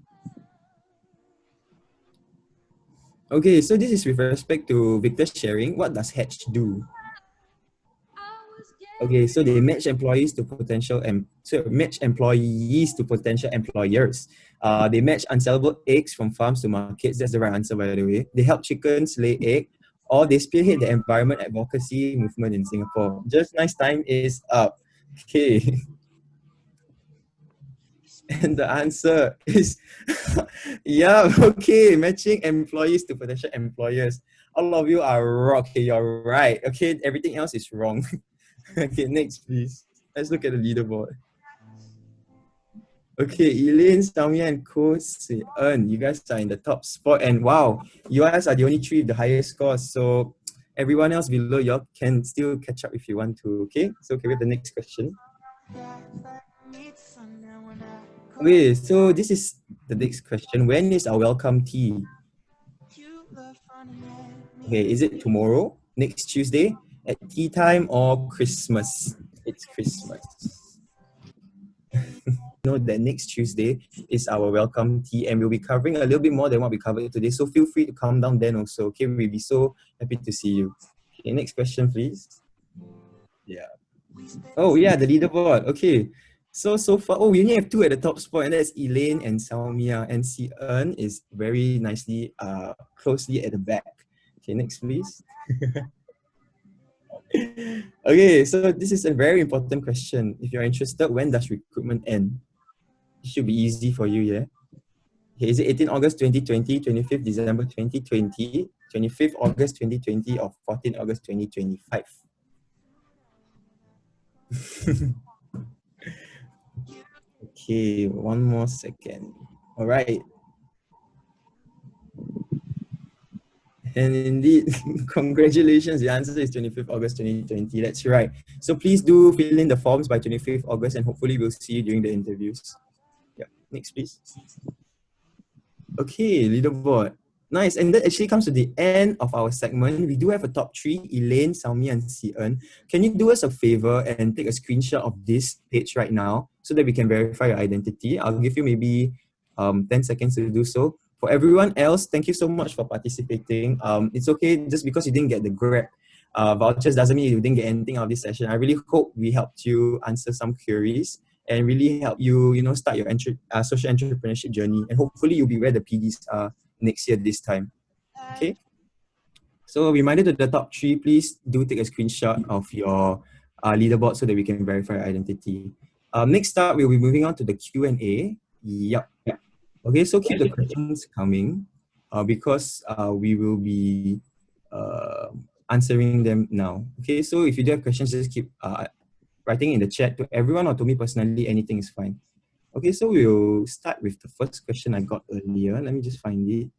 Speaker 14: Okay, so this is with respect to Victor's sharing. What does Hatch do? Okay, so they match employees to potential employees to potential employers. They match unsellable eggs from farms to markets. That's the right answer, by the way. They help chickens lay egg, or they spearhead the environment advocacy movement in Singapore. Just nice, time is up. Okay. And the answer is, yeah, okay, matching employees to potential employers. All of you are wrong. Okay, you're right. Okay, everything else is wrong. Okay, next, please. Let's look at the leaderboard. Okay, Elaine, Saumia, and Ko Se-eun, you guys are in the top spot. And wow, you guys are the only 3 with the highest scores. So everyone else below you can still catch up if you want to. Okay, so can we have the next question? Okay, so this is the next question. When is our welcome tea? Okay, is it tomorrow, next Tuesday, at tea time, or Christmas? It's Christmas. Know that next Tuesday is our welcome tea, and we'll be covering a little bit more than what we covered today. So feel free to come down then also. Okay, we'll be so happy to see you. Okay, next question, please. Yeah. Oh yeah, the leaderboard. Okay. So far, we only have 2 at the top spot, and that's Elaine and Saumia, and Se-eun is very nicely, closely at the back. Okay, next, please. Okay, so this is a very important question. If you're interested, when does recruitment end? It should be easy for you, yeah? Okay, is it 18 August 2020, 25th December 2020, 25th August 2020, or 14 August 2025? Okay, 1 more second. All right. And indeed, congratulations, the answer is 25th August 2020. That's right. So please do fill in the forms by 25th August, and hopefully we'll see you during the interviews. Yeah, next please. Okay, leaderboard. Nice, and that actually comes to the end of our segment. We do have a top 3, Elaine, Saumia, and Se-eun. Can you do us a favor and take a screenshot of this page right now so that we can verify your identity? I'll give you maybe 10 seconds to do so. For everyone else, thank you so much for participating. It's okay, just because you didn't get the Grab vouchers doesn't mean you didn't get anything out of this session. I really hope we helped you answer some queries and really help you, start your social entrepreneurship journey. And hopefully you'll be where the PDs are next year this time. Okay. So a reminder to the top 3, please do take a screenshot of your leaderboard so that we can verify your identity. Next up, we'll be moving on to the Q&A. Yep. Okay, so keep the questions coming because we will be answering them now. Okay, so if you do have questions, just keep writing in the chat to everyone or to me personally, anything is fine. Okay, so we'll start with the first question I got earlier. Let me just find it.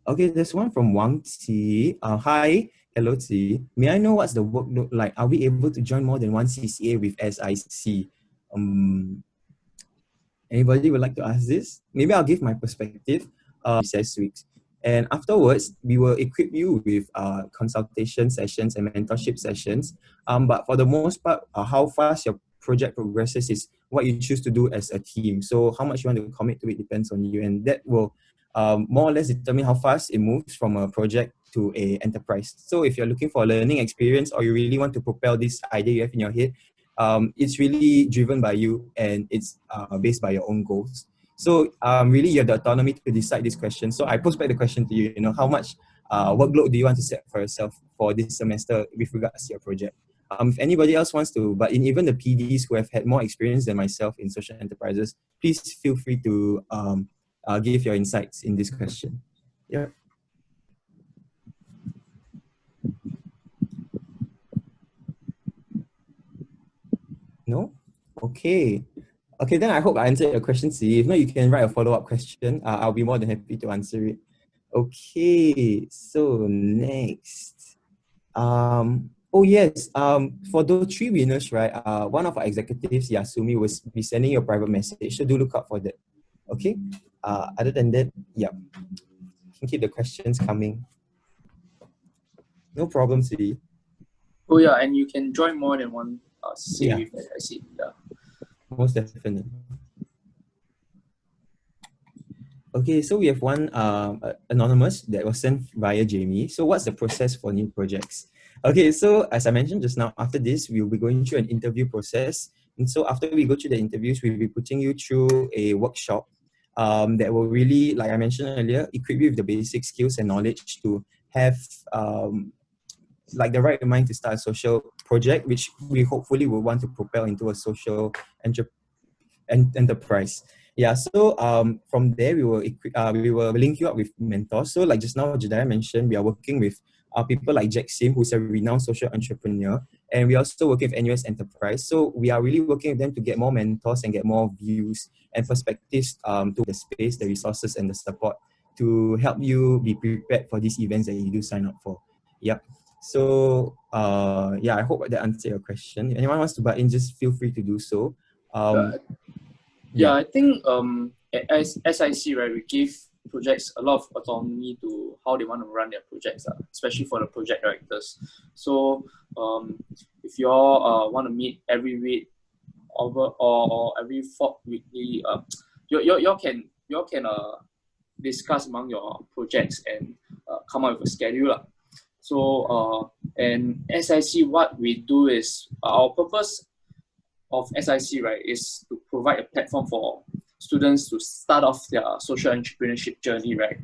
Speaker 14: Okay, there's one from Wang Qi. Hi, hello Qi. May I know what's the workload like? Are we able to join more than one CCA with SIC? Anybody would like to ask this? Maybe I'll give my perspective. Recess weeks. And afterwards, we will equip you with consultation sessions and mentorship sessions. But for the most part, how fast your project progresses is what you choose to do as a team. So how much you want to commit to it depends on you. And that will more or less determine how fast it moves from a project to an enterprise. So if you're looking for a learning experience or you really want to propel this idea you have in your head, it's really driven by you and it's based by your own goals. So really you have the autonomy to decide this question. So I pose back the question to you, how much workload do you want to set for yourself for this semester with regards to your project? If anybody else wants to, but in even the PDs who have had more experience than myself in social enterprises, please feel free to give your insights in this question. Yeah. No? Okay. Okay, then I hope I answered your question, C. If not, you can write a follow-up question. I'll be more than happy to answer it. Okay, so next. Oh yes, for those 3 winners, right, one of our executives, Yasumi, will be sending you a private message, so do look out for that. Okay, other than that, yeah, you can keep the questions coming. No problem, C.
Speaker 1: Oh yeah, and you can join more than one CCA with SIC. Yeah.
Speaker 14: Most definitely. Okay, so we have one anonymous that was sent via Jamie. So what's the process for new projects? Okay, so as I mentioned just now, after this, we'll be going through an interview process. And so after we go through the interviews, we'll be putting you through a workshop that will really, like I mentioned earlier, equip you with the basic skills and knowledge to have like the right mind to start a social project, which we hopefully will want to propel into a social enterprise. Yeah, so from there we will link you up with mentors. So like just now Jediah mentioned, we are working with people like Jack Sim, who's a renowned social entrepreneur, and we are also working with NUS Enterprise. So we are really working with them to get more mentors and get more views and perspectives to the space, the resources and the support to help you be prepared for these events that you do sign up for. Yep. So yeah, I hope that answered your question. If anyone wants to butt in, just feel free to do so.
Speaker 1: Yeah, I think as SIC, right, we give projects a lot of autonomy to how they want to run their projects, especially for the project directors. So if you all want to meet every week or every 4th weekly, you can discuss among your projects and come up with a schedule. So and SIC, what we do is our purpose of SIC, right, is to provide a platform for students to start off their social entrepreneurship journey, right?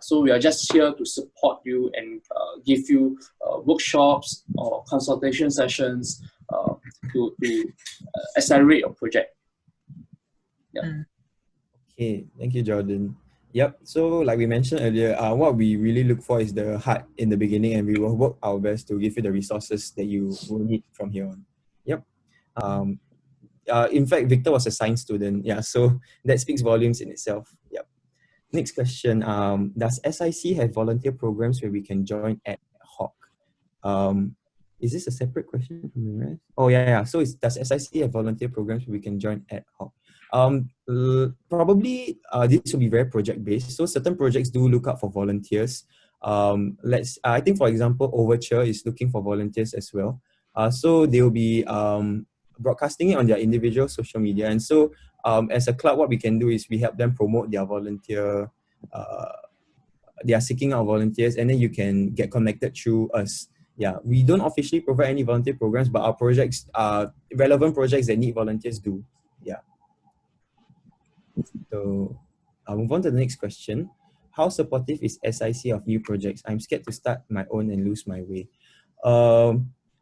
Speaker 1: So we are just here to support you and give you workshops or consultation sessions to accelerate your project. Yeah.
Speaker 14: Okay, thank you, Jordan. Yep, so like we mentioned earlier, what we really look for is the heart in the beginning, and we will work our best to give you the resources that you will need from here on. Yep. In fact, Victor was a science student. Yeah, so that speaks volumes in itself. Yep. Next question. Does SIC have volunteer programs where we can join ad hoc? Is this a separate question from the rest? Oh yeah. So does SIC have volunteer programs where we can join ad hoc? Probably this will be very project based. So certain projects do look out for volunteers. I think for example, Overture is looking for volunteers as well. So they will be broadcasting it on their individual social media. And so as a club, what we can do is we help them promote their volunteer, they are seeking out volunteers, and then you can get connected through us. Yeah, we don't officially provide any volunteer programs, but our projects are relevant projects that need volunteers do. Yeah. So I'll move on to the next question. How supportive is SIC of new projects? I'm scared to start my own and lose my way.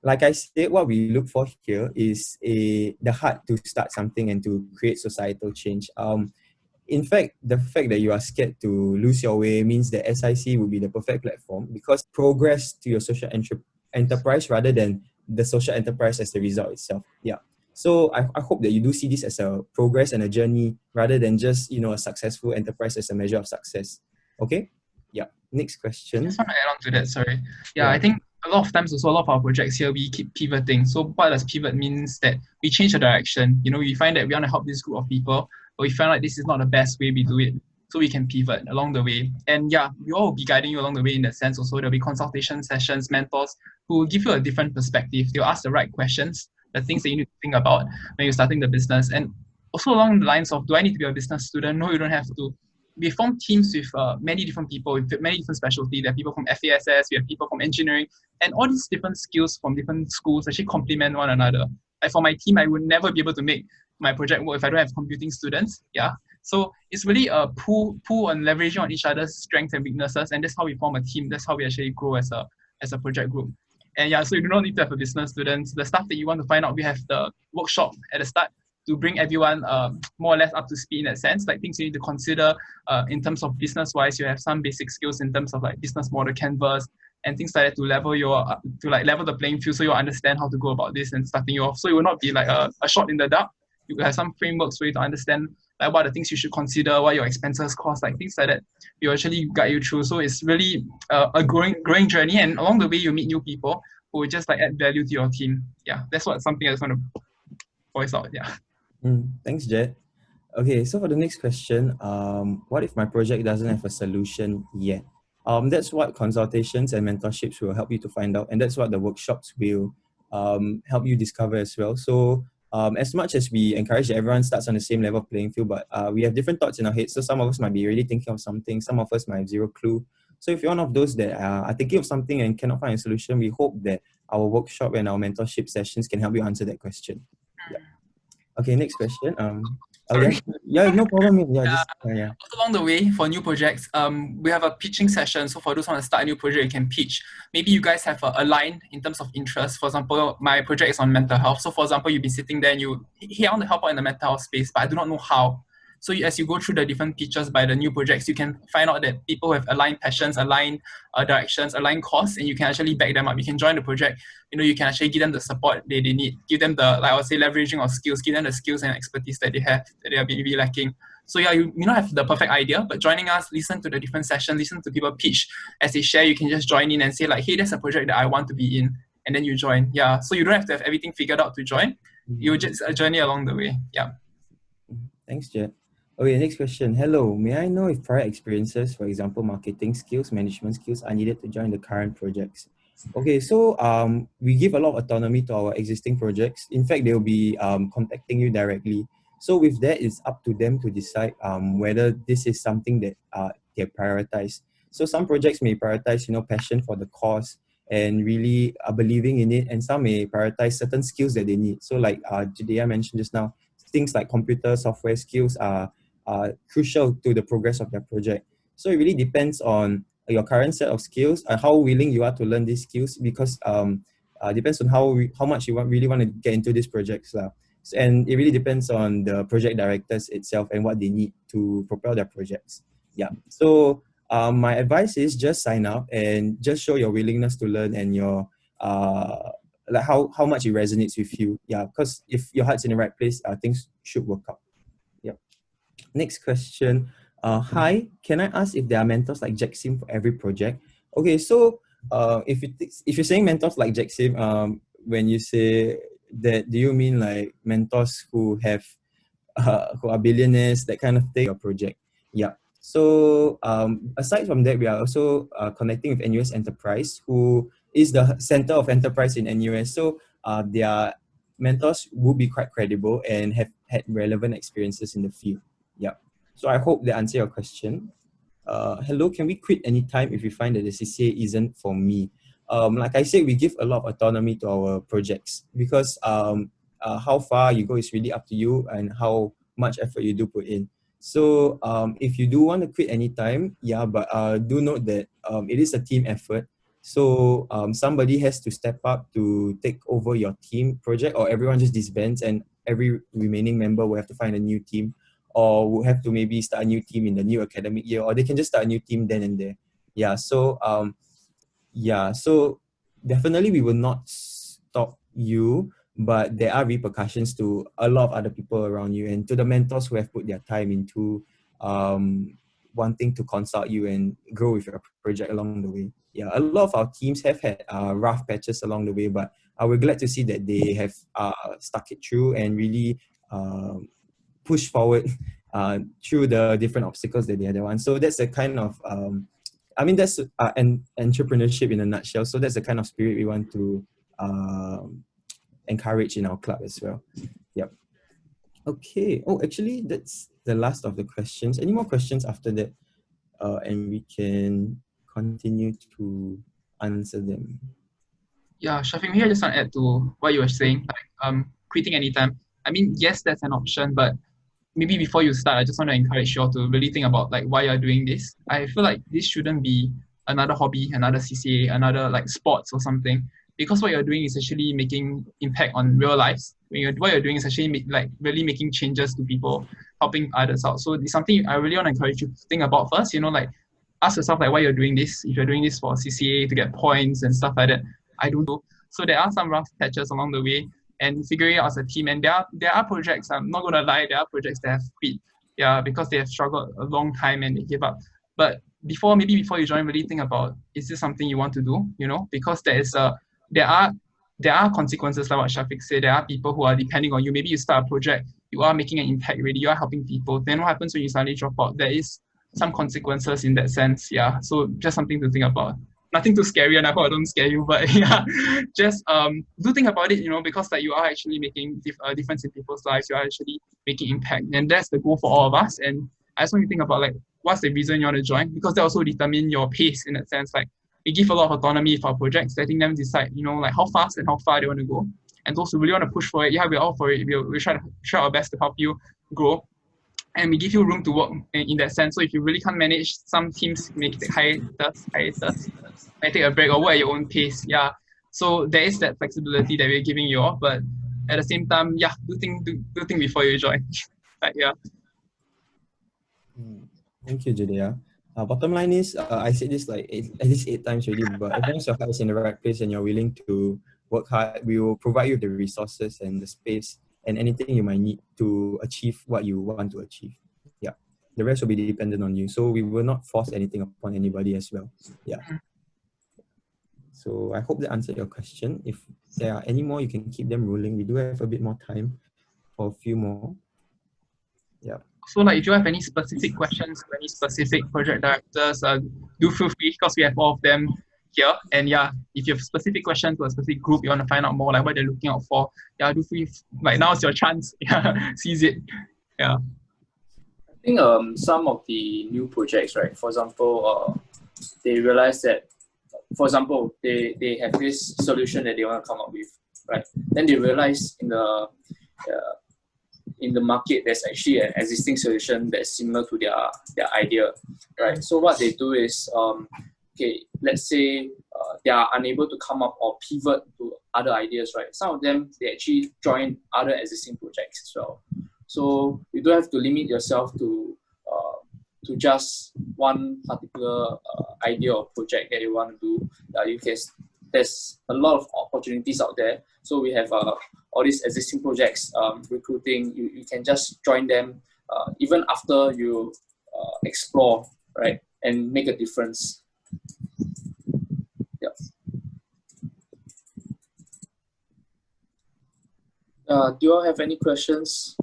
Speaker 14: Like I said, what we look for here is the heart to start something and to create societal change. In fact, the fact that you are scared to lose your way means that SIC will be the perfect platform, because progress to your social enterprise rather than the social enterprise as the result itself. Yeah. So I hope that you do see this as a progress and a journey rather than just, a successful enterprise as a measure of success. Okay? Yeah. Next question.
Speaker 2: I just want to add on to that, sorry. Yeah, I think a lot of times also a lot of our projects here, we keep pivoting. So what does pivot means? That we change the direction. We find that we want to help this group of people, but we find like this is not the best way we do it. So we can pivot along the way. And yeah, we all will be guiding you along the way in that sense also. There'll be consultation sessions, mentors who will give you a different perspective. They'll ask the right questions, the things that you need to think about when you're starting the business. And also along the lines of, do I need to be a business student? No, you don't have to. We form teams with many different people, with many different specialties. There are people from FASS, we have people from engineering, and all these different skills from different schools actually complement one another. Like for my team, I would never be able to make my project work if I don't have computing students. Yeah. So it's really a pull and leveraging on each other's strengths and weaknesses, and that's how we form a team. That's how we actually grow as a project group. And yeah, so you do not need to have a business student. The stuff that you want to find out, we have the workshop at the start to bring everyone more or less up to speed in that sense, like things you need to consider in terms of business-wise. You have some basic skills in terms of like business model canvas and things like that to level the playing field, so you'll understand how to go about this and starting you off. So it will not be like a shot in the dark. You have some frameworks for you to understand like what are the things you should consider, what your expenses cost, like things like that. We actually guide you through. So it's really a growing journey, and along the way you meet new people who will just like add value to your team. Yeah, that's something I just want to voice out. Yeah.
Speaker 14: Thanks, Jed. Okay, so for the next question, what if my project doesn't have a solution yet? That's what consultations and mentorships will help you to find out, and that's what the workshops will help you discover as well. So as much as we encourage that everyone starts on the same level playing field, but we have different thoughts in our heads. So some of us might be already thinking of something, some of us might have zero clue. So if you're one of those that are thinking of something and cannot find a solution, we hope that our workshop and our mentorship sessions can help you answer that question. Yeah. Okay, next question. Yeah, no problem. Yeah.
Speaker 2: Also along the way for new projects, we have a pitching session. So for those who want to start a new project, you can pitch. Maybe you guys have a line in terms of interest. For example, my project is on mental health. So for example, you've been sitting there and I want to help out in the mental health space, but I do not know how. So as you go through the different pitches by the new projects, you can find out that people have aligned passions, aligned directions, aligned costs, and you can actually back them up. You can join the project. You can actually give them the support they need, give them the, like I would say, leveraging of skills, give them the skills and expertise that they have, that they are maybe lacking. So yeah, you may not have the perfect idea, but joining us, listen to the different sessions, listen to people pitch. As they share, you can just join in and say like, hey, there's a project that I want to be in. And then you join. Yeah, so you don't have to have everything figured out to join. You just a journey along the way. Yeah.
Speaker 14: Thanks, Jed. Okay, next question. Hello, may I know if prior experiences, for example, marketing skills, management skills, are needed to join the current projects? Okay, so we give a lot of autonomy to our existing projects. In fact, they'll be contacting you directly. So with that, it's up to them to decide whether this is something that they prioritize. So some projects may prioritize, passion for the cause and really believing in it, and some may prioritize certain skills that they need. So like Judea mentioned just now, things like computer software skills are crucial to the progress of their project. So it really depends on your current set of skills and how willing you are to learn these skills, because depends on how much you really want to get into these projects. And it really depends on the project directors itself and what they need to propel their projects. Yeah. So my advice is just sign up and just show your willingness to learn and your like how much it resonates with you. Yeah, because if your heart's in the right place, things should work out. Yeah. Next question. Hi, can I ask if there are mentors like Jacksim for every project? Okay, so if you're saying mentors like Jacksim, when you say that, do you mean like mentors who are billionaires, that kind of thing, your project? Yeah. So aside from that, we are also connecting with NUS Enterprise, who is the center of enterprise in NUS. So their mentors would be quite credible and have had relevant experiences in the field. Yeah. So I hope that answer your question. Hello, can we quit anytime if we find that the CCA isn't for me? Like I said, we give a lot of autonomy to our projects because how far you go is really up to you and how much effort you do put in. So if you do want to quit anytime, yeah, but do note that it is a team effort. So somebody has to step up to take over your team project, or everyone just disbands and every remaining member will have to find a new team, or will have to maybe start a new team in the new academic year, or they can just start a new team then and there. Yeah, so so definitely we will not stop you, but there are repercussions to a lot of other people around you and to the mentors who have put their time into wanting to consult you and grow with your project along the way. Yeah, a lot of our teams have had rough patches along the way, but we're glad to see that they have stuck it through and really push forward through the different obstacles that they had on. So that's a kind of I mean, that's an entrepreneurship in a nutshell. So that's the kind of spirit we want to encourage in our club as well. Yep. Okay. Oh, actually, that's the last of the questions. Any more questions after that? And we can continue to answer them.
Speaker 2: Yeah, Shafiq, here I just want to add to what you were saying, like quitting anytime. I mean, yes, that's an option, but maybe before you start, I just want to encourage you all to really think about like why you're doing this. I feel like this shouldn't be another hobby, another CCA, another like sports or something, because what you're doing is actually making impact on real lives. What you're doing is actually really making changes to people, helping others out. So it's something I really want to encourage you to think about first, like ask yourself like why you're doing this. If you're doing this for CCA to get points and stuff like that, I don't know. So there are some rough patches along the way, and figuring out as a team. And there are projects, I'm not gonna lie, there are projects that have quit, because they have struggled a long time and they give up. But before you join, really think about, is this something you want to do? Because there are consequences, like what Shafiq said. There are people who are depending on you. Maybe you start a project, you are making an impact already, you are helping people. Then what happens when you suddenly drop out? There is some consequences in that sense. So just something to think about. Nothing too scary, and I hope I don't scare you, but just do think about it, because like you are actually making a difference in people's lives. You are actually making impact, and that's the goal for all of us. And I just want to think about like what's the reason you want to join, because that also determine your pace in that sense. Like we give a lot of autonomy for our projects, letting them decide, like how fast and how far they want to go. And those who really want to push for it, we're all for it. We'll try our best to help you grow. And we give you room to work in that sense. So if you really can't manage, some teams may take hiatus, may take a break or work at your own pace. So there is that flexibility that we're giving you all, but at the same time, do think before you join.
Speaker 14: Thank you, Judea. Bottom line is, I said this like at least 8 times already, but as long as your heart is in the right place and you're willing to work hard, we will provide you the resources and the space and anything you might need to achieve what you want to achieve. Yeah, the rest will be dependent on you. So we will not force anything upon anybody as well. Yeah. So I hope that answered your question. If there are any more, you can keep them rolling. We do have a bit more time for a few more. Yeah.
Speaker 2: So like if you have any specific questions to any specific project directors, do feel free, because we have all of them here. And if you have specific questions to a specific group, you want to find out more like what they're looking out for, do free, like now's your chance. Seize it. I
Speaker 1: think some of the new projects, right, for example, they realize that, for example, they have this solution that they want to come up with, right? Then they realize in the market there's actually an existing solution that's similar to their idea, right? So what they do is, let's say they are unable to come up or pivot to other ideas, right? Some of them, they actually join other existing projects as well. So you don't have to limit yourself to just one particular idea or project that you want to do. There's a lot of opportunities out there. So we have all these existing projects recruiting. You can just join them even after you explore, right, and make a difference. Do you all have any questions?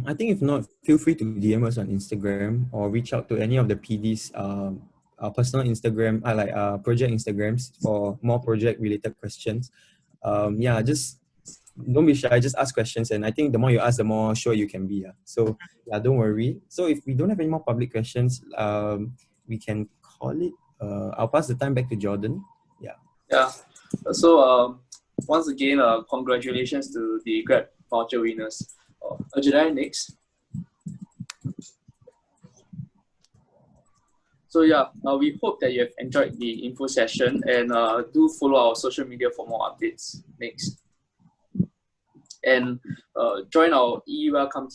Speaker 14: I think if not, feel free to DM us on Instagram or reach out to any of the PD's personal Instagram, project Instagrams for more project related questions. yeah, just don't be shy, just ask questions. And I think the more you ask, the more sure you can be. So yeah, don't worry. So if we don't have any more public questions, we can call it. I'll pass the time back to Jordan. Yeah.
Speaker 1: Yeah. So once again, congratulations to the grad voucher winners. Ajay, next. So yeah, we hope that you have enjoyed the info session, and do follow our social media for more updates. Next. And join our e-welcome